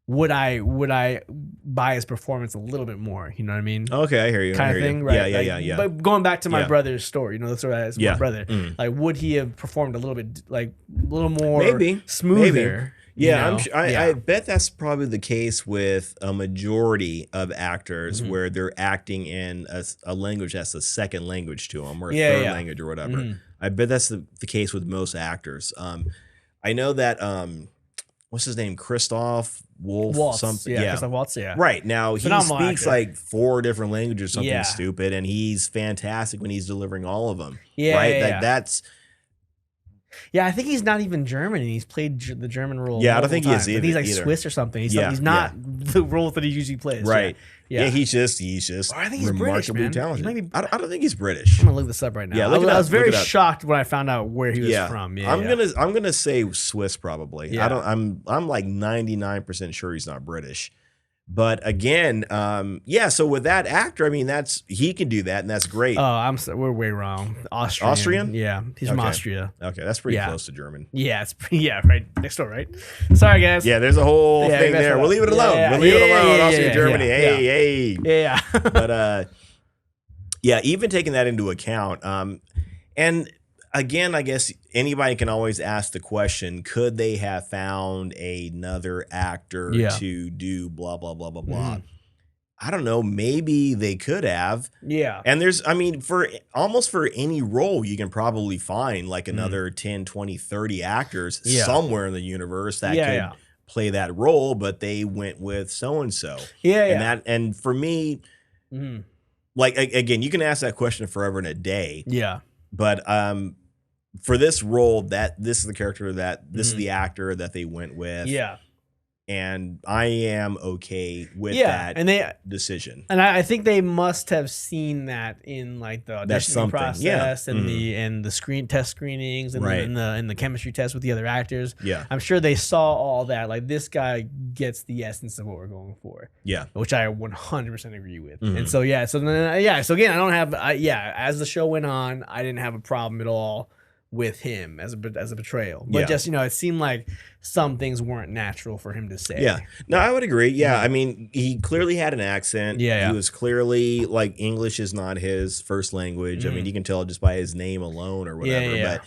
would I buy his performance a little bit more? You know what I mean? Okay, I hear you. Kind of thing, right? Yeah. But going back to my brother's story, the story that's my brother, like, would he have performed a little bit, like, a little more smoother? Maybe. Yeah, I bet that's probably the case with a majority of actors where they're acting in a language that's a second language to them, or a third language or whatever. I bet that's the case with most actors. I know that what's his name, Christoph Waltz, something. Christoph Waltz. Yeah, right. Now he phenomenal speaks like 4 different languages, something stupid, and he's fantastic when he's delivering all of them. Like that's. Yeah, I think he's not even German, and he's played the German role. Yeah, I don't think he is either. He's like Swiss or something. He's not the role that he usually plays. Right. Yeah, he's just I think he's remarkably British, talented. I don't think he's British. I'm gonna look this up right now. Yeah, I was very shocked when I found out where he was from. I'm gonna say Swiss probably. Yeah. I'm like 99% sure he's not British. But again, so with that actor, I mean, he can do that, and that's great. Oh, we're way wrong. Austrian? Yeah, he's from Austria. Okay, that's pretty close to German. Yeah, it's right next door, right? Sorry, guys. Yeah, there's a whole thing there. We'll leave it alone. We'll leave it alone. Austria, Germany. Hey. Yeah. But even taking that into account, and again, I guess anybody can always ask the question, could they have found another actor to do blah, blah, blah, blah, blah? I don't know. Maybe they could have. Yeah. And for any role, you can probably find like another 10, 20, 30 actors somewhere in the universe that could play that role, but they went with so-and-so. Yeah. And for me, like, again, you can ask that question forever and a day. Yeah. But for this role, this is the character this is the actor that they went with. Yeah. And I am okay with that decision. And I think they must have seen that in like the auditioning process and the test screenings and the chemistry test with the other actors. Yeah. I'm sure they saw all that. Like, this guy gets the essence of what we're going for. Yeah. Which I 100% agree with. And so so again, I don't have as the show went on, I didn't have a problem at all with him as a betrayal, but just it seemed like some things weren't natural for him to say. Yeah, no, I would agree. Yeah, I mean, he clearly had an accent. He was clearly like, English is not his first language. I mean, you can tell just by his name alone or whatever. But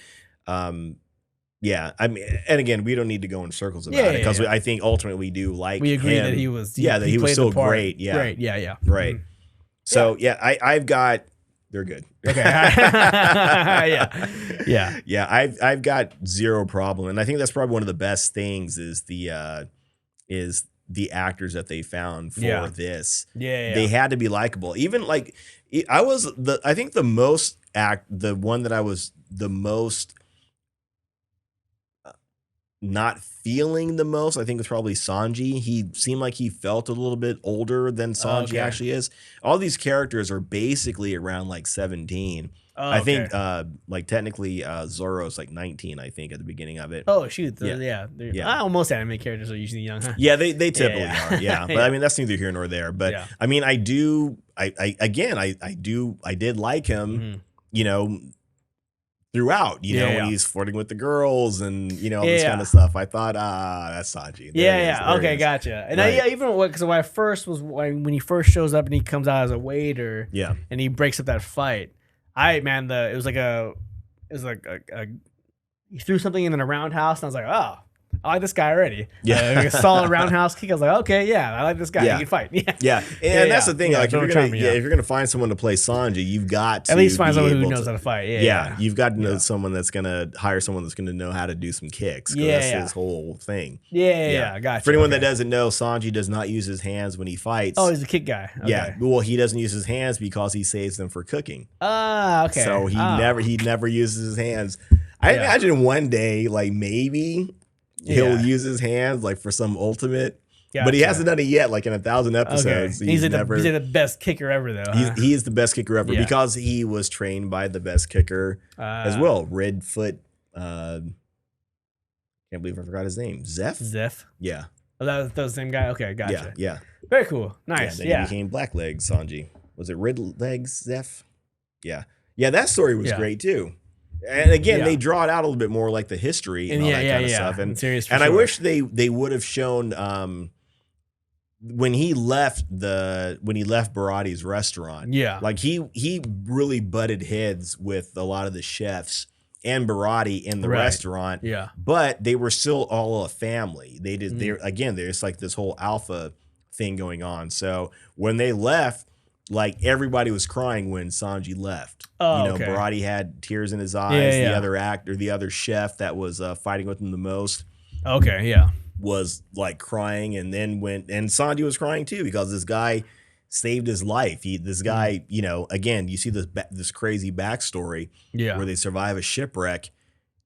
I mean, and again, we don't need to go in circles about it, because I think ultimately we do like. We agree him. that he was. that he was so great. Yeah, great. Yeah. Right. So I've got. They're good. Okay. I've got zero problem, and I think that's probably one of the best things is the actors that they found for this. Yeah. They had to be likable. Even like I think the one that I was the most not feeling the most, I think, was probably Sanji. He seemed like he felt a little bit older than Sanji actually is. All these characters are basically around like 17. I think like technically Zoro's like 19, I think, at the beginning of it. Oh shoot. Yeah. Most anime characters are usually young, huh? Yeah, they typically are. Yeah. But I mean, that's neither here nor there. But I mean, I did like him, you know, throughout, you know, when he's flirting with the girls and, you know, all this kind of stuff. I thought, that's Sanji. Okay, gotcha. And even because when I first was when he first shows up and he comes out as a waiter, and he breaks up that fight. It was like he threw something in a roundhouse and I was like, oh, I like this guy already. Yeah, like a solid roundhouse kick. I was like, okay, I like this guy. He can fight. And that's the thing. Like, if you're gonna find someone to play Sanji, you've got to at least find someone who knows how to fight. You've got to know someone that's gonna hire someone that's gonna know how to do some kicks. That's his whole thing. Gotcha. For anyone that doesn't know, Sanji does not use his hands when he fights. Oh, he's a kick guy. Okay. Yeah. Well, he doesn't use his hands because he saves them for cooking. Okay. So he never uses his hands. I imagine one day, like maybe he'll use his hands like for some ultimate, but he hasn't done it yet. Like in 1,000 episodes, he's the best kicker ever, though. He is the best kicker ever because he was trained by the best kicker as well. Redfoot. Can't believe I forgot his name. Zeph. Yeah. Oh, that was the same guy. Okay, gotcha. Yeah. Very cool. Nice. Then he became Blacklegs Sanji. Was it Red Legs Zeph? Yeah. That story was great too. And again, they draw it out a little bit more, like the history and all that kind of stuff. And I wish they would have shown when he left Barati's restaurant. Yeah, like he really butted heads with a lot of the chefs and Barati in the restaurant. Yeah, but they were still all a family. There's like this whole alpha thing going on. So when they left, like everybody was crying when Sanji left. Barati had tears in his eyes. The other actor, the other chef that was fighting with him the most, was like crying. And then and Sanji was crying too because this guy saved his life. This guy, again, you see this crazy backstory where they survive a shipwreck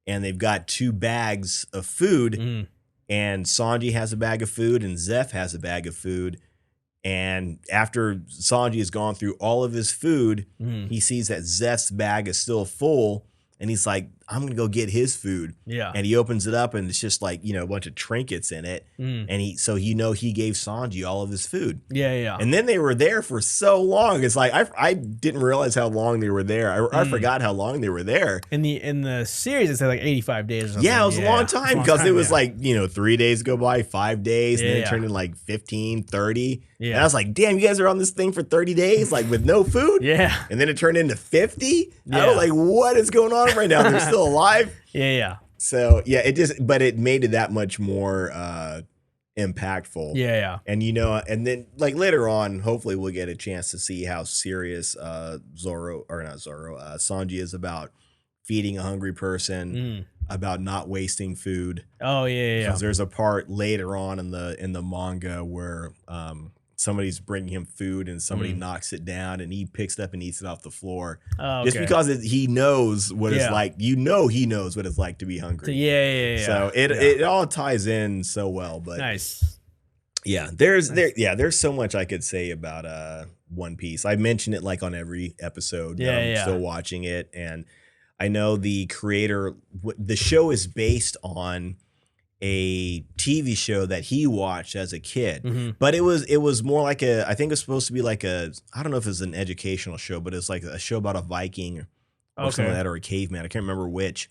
and they've got 2 bags of food, and Sanji has a bag of food and Zeph has a bag of food. And after Sanji has gone through all of his food, he sees that Zeph's bag is still full. And he's like, I'm going to go get his food. Yeah. And he opens it up and it's just like, a bunch of trinkets in it. And he gave Sanji all of his food. Yeah. And then they were there for so long. It's like, I didn't realize how long they were there. I forgot how long they were there. In the series, it said like 85 days or something. Yeah, it was a long time because it was like, 3 days go by, 5 days, and then it turned into like 15, 30. Yeah. And I was like, damn, you guys are on this thing for 30 days, like with no food? Yeah. And then it turned into 50? Yeah. I was like, what is going on right now? They're still alive? Yeah. So, but it made it that much more impactful. Yeah. And, and then like later on, hopefully we'll get a chance to see how serious Sanji is about feeding a hungry person, about not wasting food. Oh, yeah. Because there's a part later on in the manga where somebody's bringing him food and somebody knocks it down and he picks it up and eats it off the floor. Just because he knows what it's like. He knows what it's like to be hungry. Yeah. So it all ties in so well. But nice. Yeah, there's so much I could say about One Piece. I mention it like on every episode. I'm still watching it, and I know the creator. The show is based on a TV show that he watched as a kid, but it was more like I think it's supposed to be like I don't know if it's an educational show, but it's like a show about a Viking or something like that, or a caveman. I can't remember which,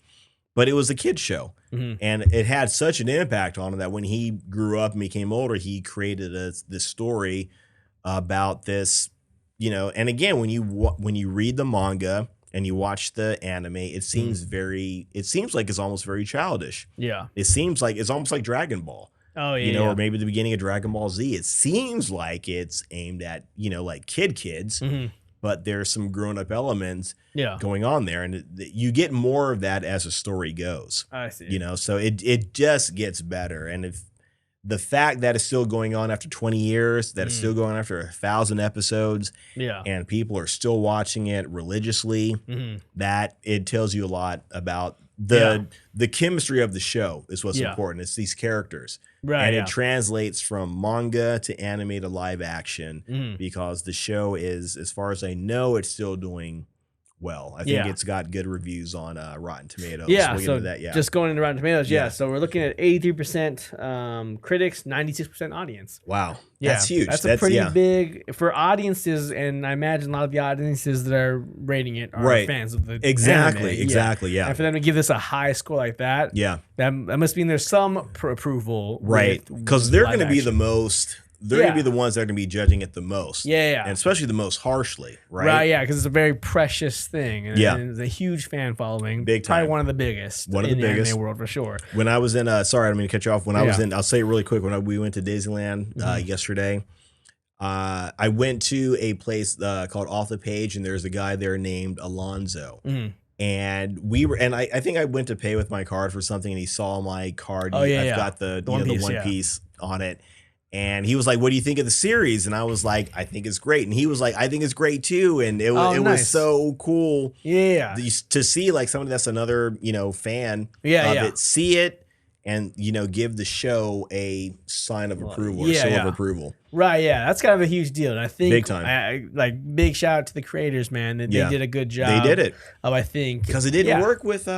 but it was a kid's show, and it had such an impact on him that when he grew up and became older, he created this story about this, and again, when you read the manga and you watch the anime, it seems like it's almost very childish. Yeah. It seems like it's almost like Dragon Ball. Oh, yeah. Or maybe the beginning of Dragon Ball Z. It seems like it's aimed at, like kids, but there's some grown-up elements going on there. And you get more of that as the story goes. I see. So it just gets better. And the fact that it's still going on after 20 years, that it's still going after 1,000 episodes, and people are still watching it religiously, that it tells you a lot about the chemistry of the show is what's important. It's these characters. Right. And it translates from manga to anime to live action because the show is, as far as I know, it's still doing well. I think it's got good reviews on Rotten Tomatoes. Yeah, we'll just going into Rotten Tomatoes, so we're looking at 83% critics, 96% audience. Wow, that's huge. That's a pretty big, for audiences, and I imagine a lot of the audiences that are rating it are fans of the anime. Exactly, And for them to give this a high score like that, that must mean there's some approval. Right, because they're going to be the most... They're going to be the ones that are going to be judging it the most. And especially the most harshly, right? Right, because it's a very precious thing. And it's a huge fan following. Big time. Probably one of the biggest in the anime world for sure. When I was in, sorry, I don't mean to cut you off. When I was in, I'll say it really quick. When we went to Disneyland yesterday, I went to a place called Off the Page, and there's a guy there named Alonzo. And I think I went to pay with my card for something, and he saw my card. I've got the One Piece on it. And he was like, what do you think of the series? And I was like, I think it's great. And he was like, I think it's great too. And it was so cool to see like somebody that's another, fan of it, see it and, give the show a sign of approval or seal of approval. Right, that's kind of a huge deal. And I think big time. Big shout out to the creators, man. They did a good job. They did it. I think. Because it didn't work with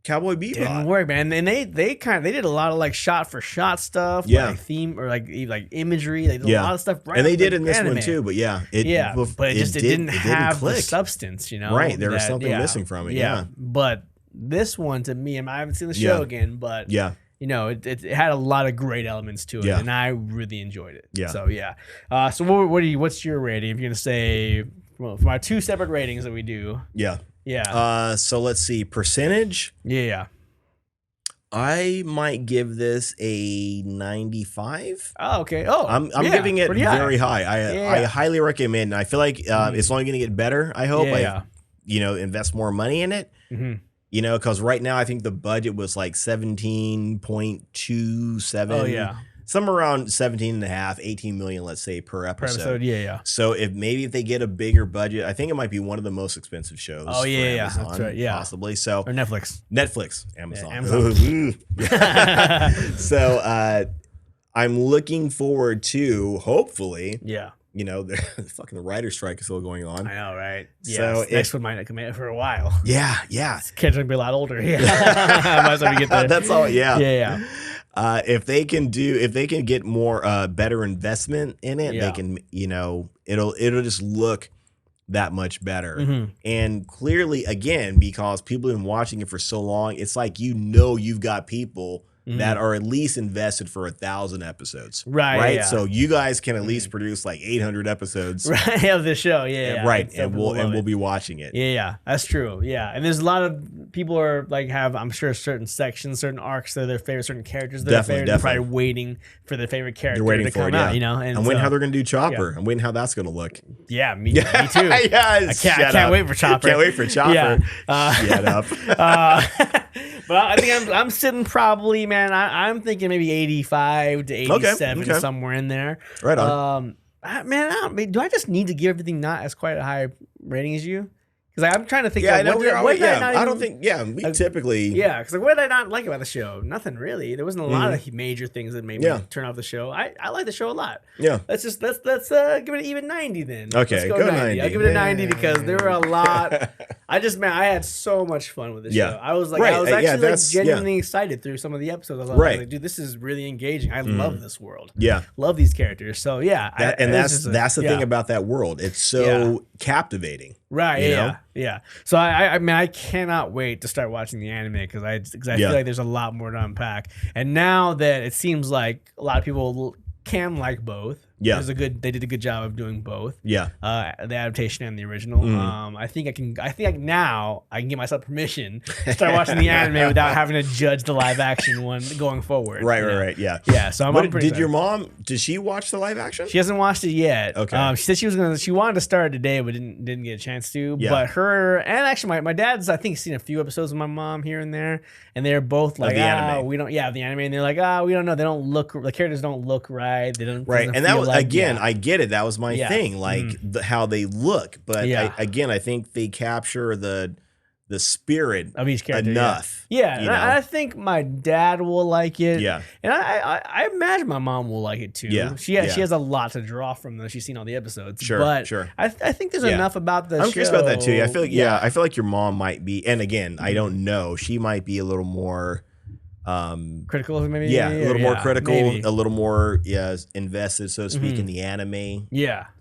Cowboy Bebop. Didn't work, man. And they did a lot of like shot for shot stuff, like theme or like imagery. They did a lot of stuff, and they did in this one too. But it didn't have the substance, Right, there was something missing from it. But this one, to me, I haven't seen the show again, but it had a lot of great elements to it, and I really enjoyed it. So what's your rating? If you're gonna say, well, from our 2 separate ratings that we do, so let's see. Percentage? I might give this a 95. Oh, okay. Oh, I'm giving it very high. I highly recommend. I feel like it's only going to get better. I hope. Invest more money in it. Because right now I think the budget was like 17.27. Oh yeah. Somewhere around 17.5, 18 million, let's say, per episode. So if they get a bigger budget, I think it might be one of the most expensive shows. Oh yeah, Amazon, that's right, possibly. So or Netflix, Amazon. So I'm looking forward to hopefully. The writer's strike is still going on. I know, right? So next one might not come out for a while. Kids are gonna be a lot older. Might as well get there. That's all. If they can get more better investment in it, they can, it'll just look that much better. And clearly, again, because people have been watching it for so long, it's like you've got people that are at least invested for 1,000 episodes. Right. So you guys can at least produce like 800 episodes of the show. Right. And we'll be watching it. That's true. And there's a lot of people are like I'm sure certain sections, certain arcs that are their favorite, certain characters that are favorite. They're probably waiting for their favorite character to come out. And I'm waiting how they're gonna do Chopper. I'm waiting how that's gonna look. Me too. I can't wait for Chopper. Shut up. But I think I'm sitting probably, man. I'm thinking maybe 85 to 87, somewhere in there. Right on. Do I just need to give everything not as quite a high rating as you? Because I'm trying to think. I don't think. We typically. Because what did I not like about the show? Nothing really. There wasn't a lot of major things that made me turn off the show. I like the show a lot. Let's give it even 90 then. Okay, let's go 90. I'll give it a 90 because there were a lot. I had so much fun with the show. I was like, I was actually genuinely excited through some of the episodes. I was like, dude, this is really engaging. I love this world. Love these characters. So that's the thing about that world. It's so captivating. Right. So I cannot wait to start watching the anime because I feel like there's a lot more to unpack. And now that it seems like a lot of people can like both, Yeah, they did a good job of doing both. Yeah, the adaptation and the original. I think now I can give myself permission to start watching the anime without having to judge the live action one going forward. Right. Yeah. So I'm pretty did your mom? Did she watch the live action? She hasn't watched it yet. Okay. She said she wanted to start today, but didn't get a chance to. Yeah. But her and actually my dad's I think seen a few episodes with my mom here and there, and they're both like, the anime. We don't, the anime, and they're like, we don't know, the characters don't look right, they don't, right, and that was again, I get it, that was my thing, like how they look, but I think they capture the spirit of each character enough. And I think my dad will like it. Yeah, and I imagine my mom will like it too. Yeah, she has a lot to draw from though. She's seen all the episodes. Sure, but sure. I think there's enough about the show. I'm curious about that too. I feel like I feel like your mom might be, and again, I don't know. She might be a little more critical, maybe. A little more critical, maybe. a little more invested, so to speak, in the anime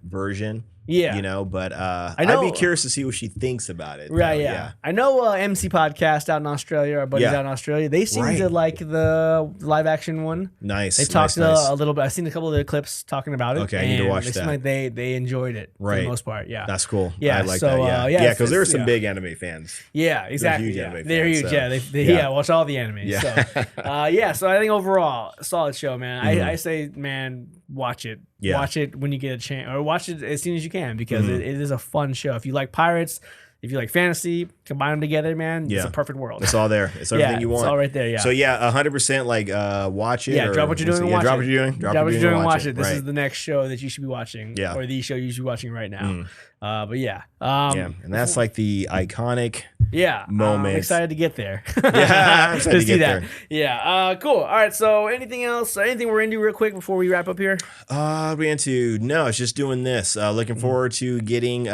version. Yeah, but I'd be curious to see what she thinks about it. Right, yeah. I know MC Podcast out in Australia, our buddies out in Australia, they seem to like the live action one. Nice. They talked a little bit. I've seen a couple of their clips talking about it. Okay, I need to watch that. Seem like they enjoyed it for the most part. Yeah, that's cool. Yeah, I like that. Yeah, because there are some big anime fans. Yeah, exactly. They're huge. So. Watch all the anime. Yeah. So, so I think overall, solid show, man. I say, man, watch it. Yeah. Watch it when you get a chance, or watch it as soon as you can, because it is a fun show. If you like pirates, if you like fantasy, combine them together, man. It's a perfect world. It's all there. It's everything you want. It's all right there. Yeah. So 100%. Like watch it. Yeah. Drop what you're doing and watch it. Drop what you're doing. Drop what you're doing and watch it. This is the next show that you should be watching. Yeah. Or the show you should be watching right now. But yeah. And that's like the iconic. Moment. I'm excited to get there. I'm excited to get there. Yeah. Cool. All right. So anything else? Anything we're into real quick before we wrap up here? It's just doing this. Looking forward to getting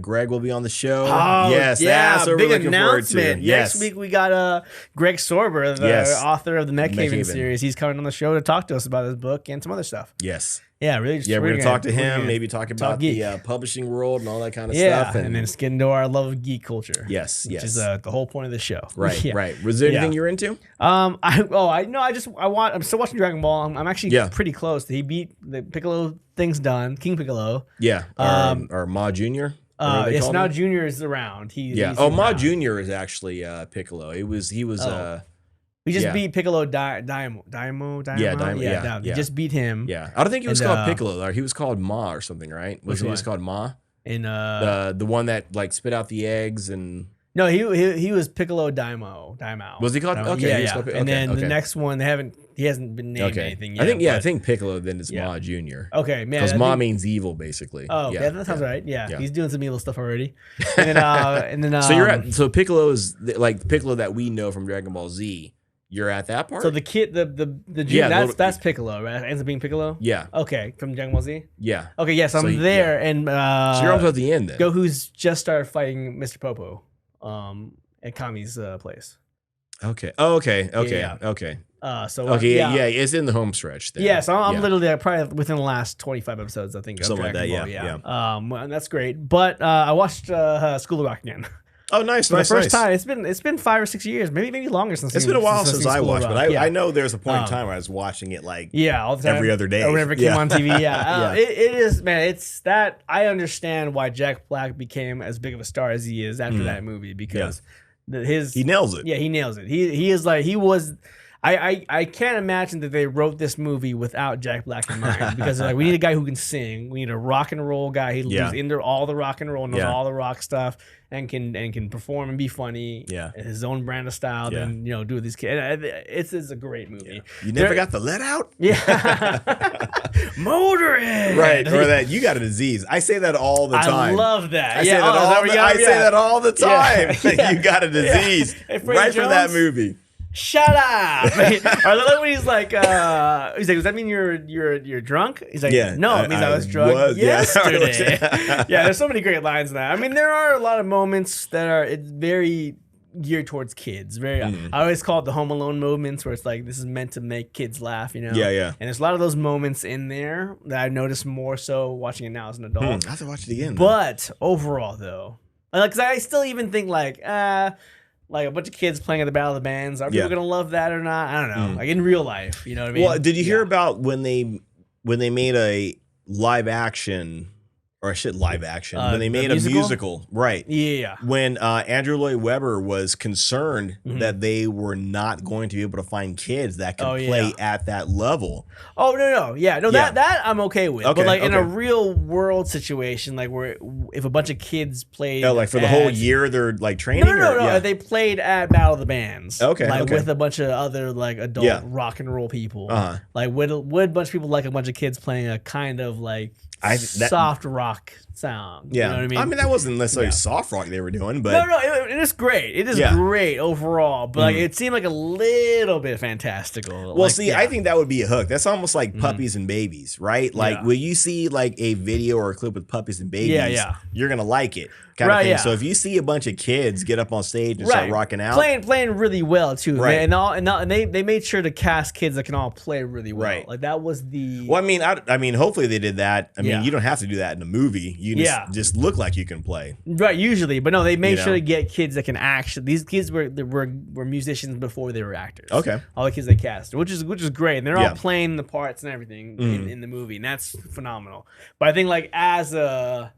Greg will be on the show. Oh, yes. That's what big we're looking announcement. forward to. Yes. Next week we got Greg Sorber, the author of the Mech Haven series. He's coming on the show to talk to us about his book and some other stuff. Yes. Yeah, really. We're going to talk to him, maybe talk about the publishing world and all that kind of stuff. And then get into our love of geek culture. Yes, which is the whole point of the show. Right, right. Was there anything you're into? I'm still watching Dragon Ball. I'm actually pretty close. He beat the Piccolo thing's done, King Piccolo. Yeah, or Ma Junior. Yes, now Junior is around. Ma Junior is actually Piccolo. He was. He just beat Piccolo Daimo. Yeah. He just beat him. Yeah. I don't think he was called Piccolo, though. He was called Ma or something, right? Was he just called Ma? In the one that like spit out the eggs and no, he was Piccolo Daimo. Was he called? Okay. Yeah. And then the next one he hasn't been named anything yet. I think Piccolo then is Ma Junior. Okay, man. Because Ma means evil, basically. Oh, yeah, that sounds right. Yeah. He's doing some evil stuff already. And then so Piccolo is like Piccolo that we know from Dragon Ball Z. You're at that part. So the kid, the junior, that's Piccolo, right? Ends up being Piccolo. Yeah. Okay, from Dragon Ball Z. Yeah. Okay, yes, I'm there, and so you're almost at the end then. Goku's just started fighting Mr. Popo, at Kami's place. Okay. Oh, okay. Yeah. Okay. It's in the home stretch there. Yeah, so I'm literally probably within the last 25 episodes, I think. Something like that. Yeah. And that's great. But I watched School of Rock again. Oh, nice, the first time. It's been 5 or 6 years, maybe longer since. It's been a while since I watched, but I know there's a point in time where I was watching it like all the time, every other day, or whenever it came on TV. It is, man. It's that I understand why Jack Black became as big of a star as he is after that movie, because he nails it. Yeah, he nails it. He is like he was. I can't imagine that they wrote this movie without Jack Black in mind, because like we need a guy who can sing, we need a rock and roll guy who's into all the rock and roll, knows all the rock stuff, and can perform and be funny, his own brand of style, then do with these kids. It's a great movie. You never got the let out? Motorhead, right? Or that you got a disease. I say that all the time. I love that. I say that all the time. You got a disease, right from that movie. Shut up! Or like when he's like, does that mean you're drunk? He's like, no, it means I was drunk yesterday. There's so many great lines in that. I mean, there are a lot of moments that are very geared towards kids. Very, I always call it the Home Alone moments, where it's like this is meant to make kids laugh, Yeah. And there's a lot of those moments in there that I've noticed more so watching it now as an adult. I have to watch it again. But overall, though, because I still even think like a bunch of kids playing at the Battle of the Bands. Are people gonna love that or not? I don't know. Like in real life, you know what I mean? Well, did you hear about when they made live action. Or live action. When they made a musical. Right. Yeah. When Andrew Lloyd Webber was concerned that they were not going to be able to find kids that could play at that level. Oh, no. Yeah. No, that I'm okay with. Okay, but like in a real world situation, like where if a bunch of kids played. Oh, like for the whole year they're like training? No. They played at Battle of the Bands. Okay. Like with a bunch of other like adult rock and roll people. Like would a bunch of people like a bunch of kids playing a kind of like soft rock sound. Yeah. You know what I mean? I mean, that wasn't necessarily soft rock they were doing, but... No, it is great. It is great overall, but like it seemed like a little bit fantastical. Well, I think that would be a hook. That's almost like Puppies and Babies, right? Like, when you see like a video or a clip with Puppies and Babies, you're going to like it. Kind of thing. So if you see a bunch of kids get up on stage and start rocking out, playing really well too, right? And they made sure to cast kids that can all play really well. Right. Like that was the. Well, I mean, hopefully they did that. I mean, you don't have to do that in a movie. You just look like you can play. Right. Usually, but no, they made sure to get kids that can actually. These kids were musicians before they were actors. Okay. All the kids they cast, which is great, and they're all playing the parts and everything in the movie, and that's phenomenal. But I think like as a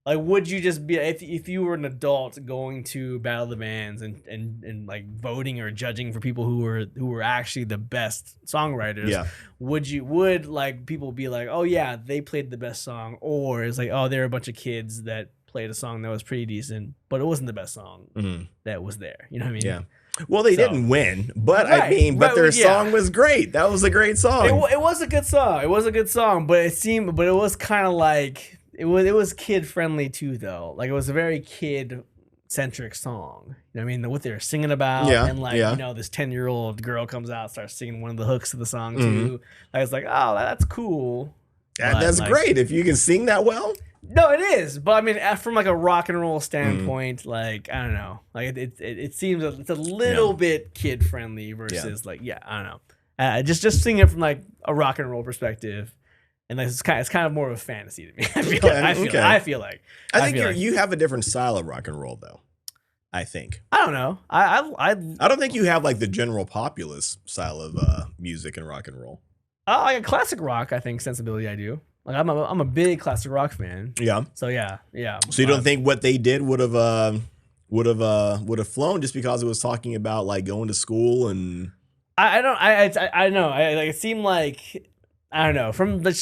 like, would you just be if you were an adult going to Battle of the Bands and like voting or judging for people who were actually the best songwriters? Yeah. Would like people be like, oh yeah, they played the best song, or it's like, oh, there are a bunch of kids that played a song that was pretty decent, but it wasn't the best song that was there. You know what I mean? Yeah. Well, they didn't win, but their song was great. That was a great song. It was a good song. It was a good song, but it was kind of like. It was kid friendly too, though. Like it was a very kid centric song. You know what I mean? What they were singing about, and like you know, this 10-year-old girl comes out, starts singing one of the hooks of the song too. I was like, oh, that's cool. That's like, great if you can sing that well. No, it is. But I mean, from like a rock and roll standpoint, like I don't know, like it seems it's a little bit kid friendly versus like I don't know. Just singing it from like a rock and roll perspective. And like, it's kind of more of a fantasy to me. I feel like I think you have a different style of rock and roll, though. I think. I don't know. I don't think you have like the general populace style of music and rock and roll. Like a classic rock, I think sensibility. I do. Like I'm a big classic rock fan. Yeah. So yeah. So you don't think what they did would have flown just because it was talking about like going to school and. I don't. I know. Like it seemed like. I don't know. From what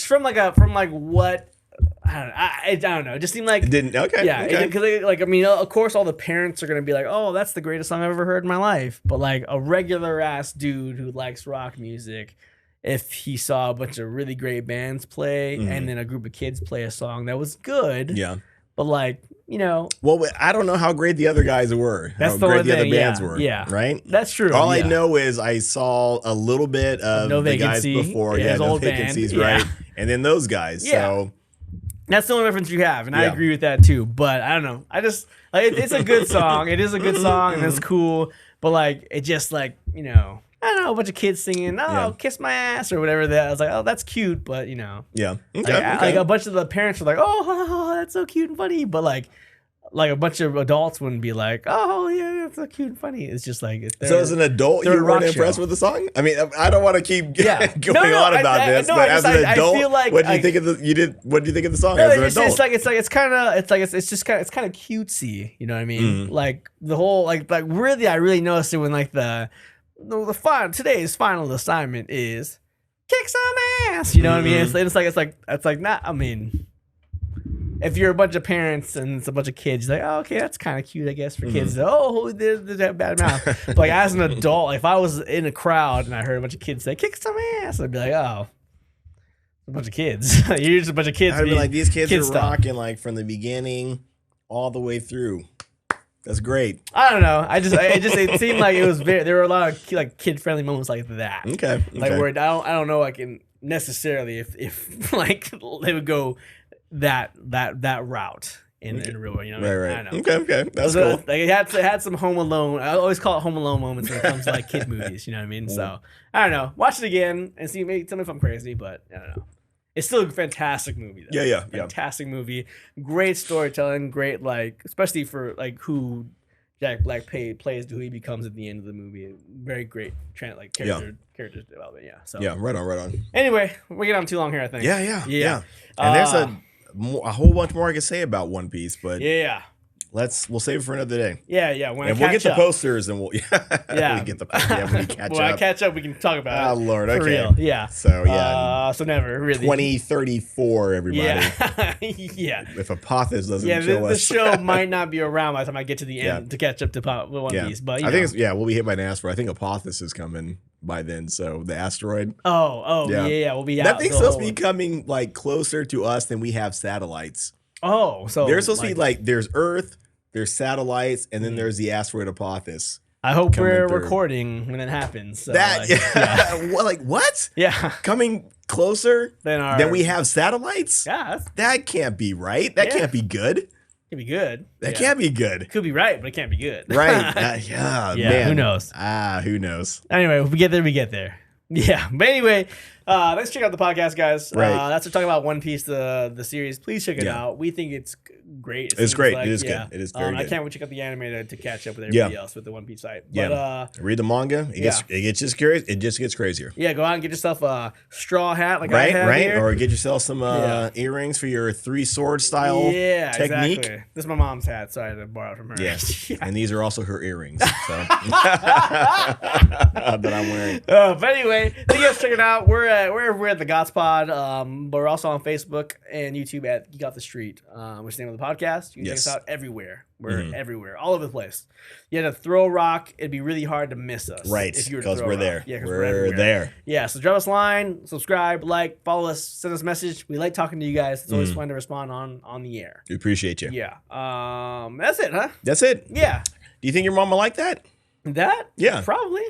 I don't know. It just seemed like it didn't. Okay. Yeah. Because like I mean, of course, all the parents are gonna be like, "Oh, that's the greatest song I've ever heard in my life." But like a regular ass dude who likes rock music, if he saw a bunch of really great bands play and then a group of kids play a song that was good, but like you know, well, I don't know how great the other guys were. That's how great the other bands were. Yeah. Right. That's true. All I know is I saw a little bit of No the Vacancy, guys before. No Vacancies, right? And then those guys. Yeah. So that's the only reference you have, and I agree with that too. But I don't know. I just like it's a good song. It is a good song, and it's cool. But like it just like you know. I don't know, a bunch of kids singing, kiss my ass or whatever that. I was like, oh, that's cute, but you know. Yeah. Okay, like a bunch of the parents were like, oh, that's so cute and funny. But like a bunch of adults wouldn't be like, oh, yeah, that's so cute and funny. It's just like. So as an adult, you weren't impressed with the song? I mean, I don't want to keep going on about this, but as an adult, what do you think of the song as an adult? It's kind of cutesy. You know what I mean? Like the whole, like really, I really noticed it when like the today's final assignment is kick some ass. You know what I mean? It's like not. I mean, if you're a bunch of parents and it's a bunch of kids, you're like, oh, okay, that's kind of cute, I guess, for kids. Oh, there's that bad mouth. But like as an adult, like, if I was in a crowd and I heard a bunch of kids say kick some ass, I'd be like, oh, a bunch of kids. You're just a bunch of kids. I'd be like, these kids are rocking like from the beginning all the way through. That's great. I don't know. It seemed like it was there were a lot of like kid friendly moments like that. Okay. Like where I don't know like necessarily if like they would go that route in real, you know. Right. I know. Okay. That's cool. Like it had some Home Alone. I always call it Home Alone moments when it comes to like kid movies. You know what I mean? So I don't know. Watch it again and see. Maybe tell me if I'm crazy, but I don't know. It's still a fantastic movie, though. Fantastic movie. Great storytelling. Great, like, especially for, like, who Jack Black plays to who he becomes at the end of the movie. Very great character development. Yeah. So right on. Anyway, we're getting on too long here, I think. Yeah. And there's a whole bunch more I could say about One Piece, but we'll save it for another day. Yeah. We'll get the posters and we'll when we catch up. When I catch up, we can talk about it. Oh Lord, for okay. real. Yeah. So so never really. 2034, everybody. Yeah. If Apophis doesn't kill us. The show might not be around by the time I get to the end to catch up to One Piece, but I think we'll be hit by an asteroid. I think Apophis is coming by then, so the asteroid. We'll be out. That thing's supposed to be coming like closer to us than we have satellites. Oh, so there's supposed to be like there's Earth, there's satellites, and then there's the asteroid Apophis. I hope we're recording when it happens. So what? Yeah, coming closer than we have satellites. Yeah, that can't be right. That can't be good. Could be good. That can't be good. Could be right, but it can't be good. Right. Man. Who knows? Who knows? Anyway, if we get there, we get there. Yeah. But anyway, let's check out the podcast, guys. Right. That's talking about One Piece, the series. Please check it out. We think it's great. It's great. It is good. It is very good. I can't wait to check out the anime to catch up with everybody else with the One Piece site. But, read the manga. It gets just curious. It just gets crazier. Yeah, go out and get yourself a straw hat like I have here. Or get yourself some earrings for your 3-sword style technique. Exactly. This is my mom's hat, so I had to borrow it from her. Yes. And these are also her earrings. So that I'm wearing. But anyway, you guys check it out. We're at the Gots Pod, but we're also on Facebook and YouTube at Geek Off The Street, which is the name of the podcast. You can check us out everywhere. We're everywhere, all over the place. You had to throw a rock; it'd be really hard to miss us. Right, because we're there. Yeah, we're there. Yeah, so drop us a line, subscribe, follow us, send us a message. We like talking to you guys. It's always fun to respond on the air. We appreciate you. Yeah. That's it, huh? That's it. Yeah. Do you think your mom will like that? That? Yeah. Probably.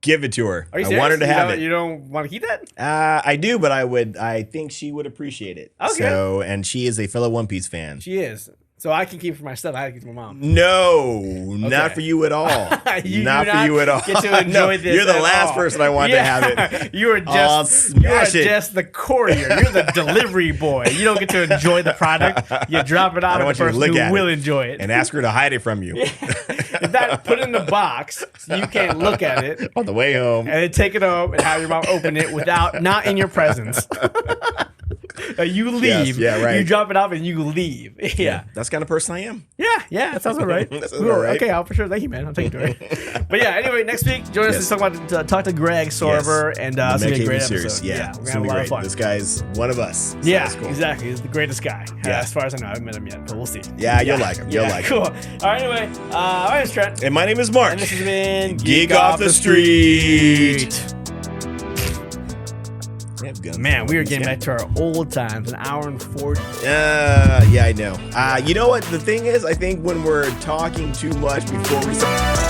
Give it to her. Are you serious? I want her to have it. You don't want to keep that? I do, but I think she would appreciate it. Okay. So, and she is a fellow One Piece fan. She is. So I can keep it for myself. I have to keep it for my mom. No, not for you at all. Not for you at all. Get to enjoy this. You're the last person I want to have it. You are just the courier. You're the delivery boy. You don't get to enjoy the product. You drop it out to the person who will enjoy it. And ask her to hide it from you. In fact, put it in the box so you can't look at it. On the way home. And then take it home and have your mom open it not in your presence. You leave. Yeah, right. You drop it off and you leave. Yeah. That's the kind of person I am. Yeah, that sounds all right. That sounds all right. Okay, I'll for sure. Thank you, man. I'll take it to her. But yeah, anyway, next week, join us to talk to Greg Sorver and it's going to be a great episode. Yeah, we're going to have a lot of fun. This guy's one of us. So yeah, cool. Exactly. He's the greatest guy. As far as I know, I haven't met him yet, but we'll see. Yeah, you'll like him. You'll like him. Cool. All right, anyway, my name's Trent. And my name is Marc. And this has been Geek Off The Street. Man, we are getting back to our old times, 1 hour and 40. Yeah, I know. You know what? The thing is, I think when we're talking too much before we start...